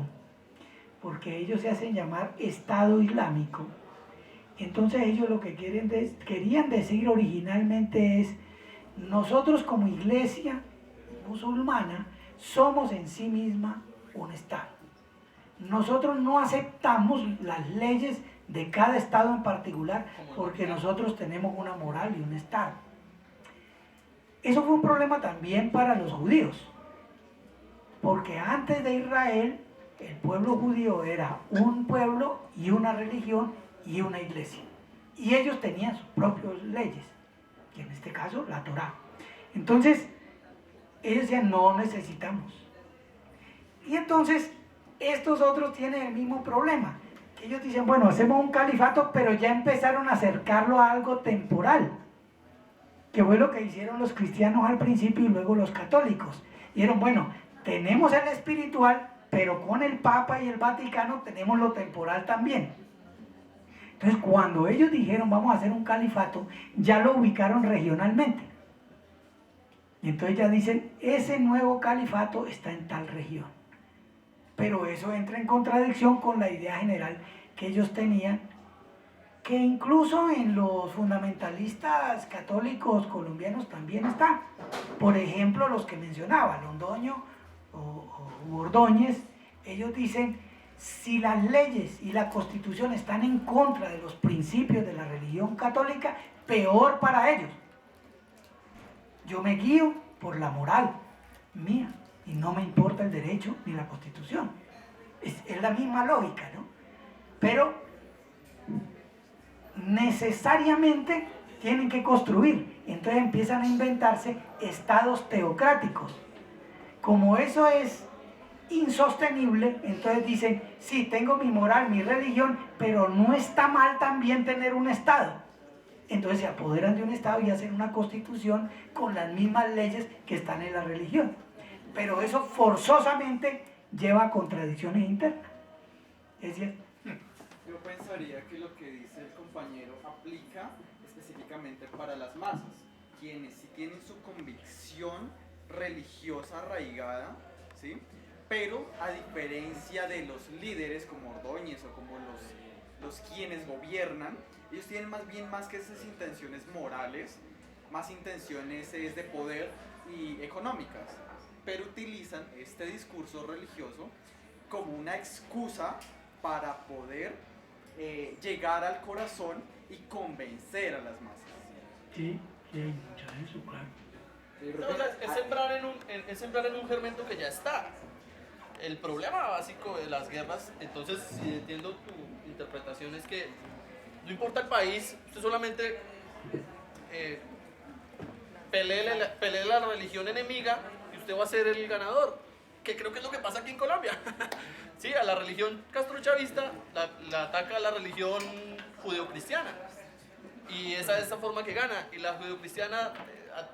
porque ellos se hacen llamar Estado Islámico, entonces ellos lo que querían decir originalmente es: nosotros como iglesia musulmana somos en sí misma un Estado. Nosotros no aceptamos las leyes de cada Estado en particular, porque nosotros tenemos una moral y un Estado. Eso fue un problema también para los judíos, porque antes de Israel el pueblo judío era un pueblo y una religión y una iglesia, y ellos tenían sus propias leyes, y en este caso la Torá. Entonces ellos decían: no necesitamos. Y entonces estos otros tienen el mismo problema, que ellos dicen: bueno, hacemos un califato, pero ya empezaron a acercarlo a algo temporal, que fue lo que hicieron los cristianos al principio y luego los católicos. Dijeron: bueno, tenemos el espiritual, pero con el Papa y el Vaticano tenemos lo temporal también. Entonces, cuando ellos dijeron vamos a hacer un califato, ya lo ubicaron regionalmente. Y entonces ya dicen: ese nuevo califato está en tal región. Pero eso entra en contradicción con la idea general que ellos tenían, que incluso en los fundamentalistas católicos colombianos también está. Por ejemplo, los que mencionaba, Londoño o Ordóñez, ellos dicen: si las leyes y la Constitución están en contra de los principios de la religión católica, peor para ellos. Yo me guío por la moral mía y no me importa el derecho ni la Constitución. Es la misma lógica, ¿no? Pero necesariamente tienen que construir. Entonces empiezan a inventarse estados teocráticos. Como eso es insostenible, entonces dicen: sí, tengo mi moral, mi religión, pero no está mal también tener un estado. Entonces se apoderan de un estado y hacen una constitución con las mismas leyes que están en la religión. Pero eso forzosamente lleva a contradicciones internas. ¿Es cierto? Yo pensaría que lo que dice el compañero aplica específicamente para las masas, quienes sí tienen su convicción religiosa arraigada, ¿sí? Pero a diferencia de los líderes como Ordóñez o como los quienes gobiernan, ellos tienen más que esas intenciones morales, más intenciones de poder y económicas, pero utilizan este discurso religioso como una excusa para poder llegar al corazón y convencer a las masas. Sí, sí, hay mucho de eso, claro. No, o sea, es sembrar en un fermento que ya está. El problema básico de las guerras, entonces, si entiendo tu interpretación, es que no importa el país, usted solamente pelee la religión enemiga y usted va a ser el ganador, que creo que es lo que pasa aquí en Colombia. Sí, a la religión castrochavista la ataca la religión judeocristiana, y esa es esa forma que gana, y la judeocristiana,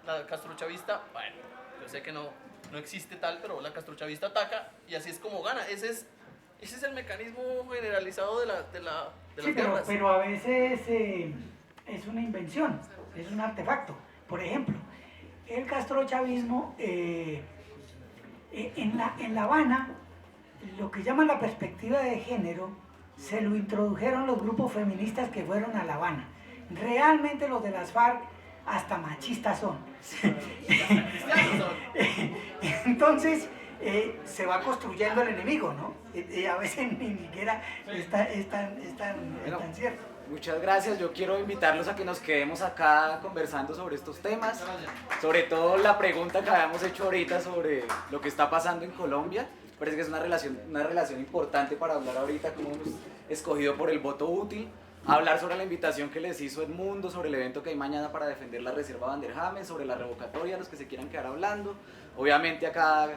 la castrochavista, bueno, yo sé que no existe tal, pero la castrochavista ataca y así es como gana. Ese es el mecanismo generalizado de las guerras. Pero a veces es una invención, es un artefacto. Por ejemplo, el castrochavismo en La Habana, lo que llaman la perspectiva de género, se lo introdujeron los grupos feministas que fueron a La Habana. Realmente los de las FARC hasta machistas son. Entonces, se va construyendo el enemigo, ¿no? A veces ni siquiera es tan cierto. Muchas gracias, yo quiero invitarlos a que nos quedemos acá conversando sobre estos temas, sobre todo la pregunta que habíamos hecho ahorita sobre lo que está pasando en Colombia. Parece que es una relación importante para hablar ahorita, como hemos escogido por el voto útil, hablar sobre la invitación que les hizo Edmundo, sobre el evento que hay mañana para defender la reserva Van der Hamen, sobre la revocatoria, los que se quieran quedar hablando, obviamente acá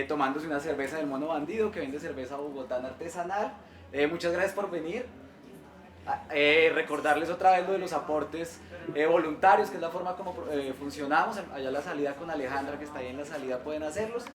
tomándose una cerveza del Mono Bandido, que vende cerveza bogotana artesanal. Muchas gracias por venir. Recordarles otra vez lo de los aportes voluntarios, que es la forma como funcionamos. Allá en la salida con Alejandra, que está ahí en la salida, pueden hacerlos.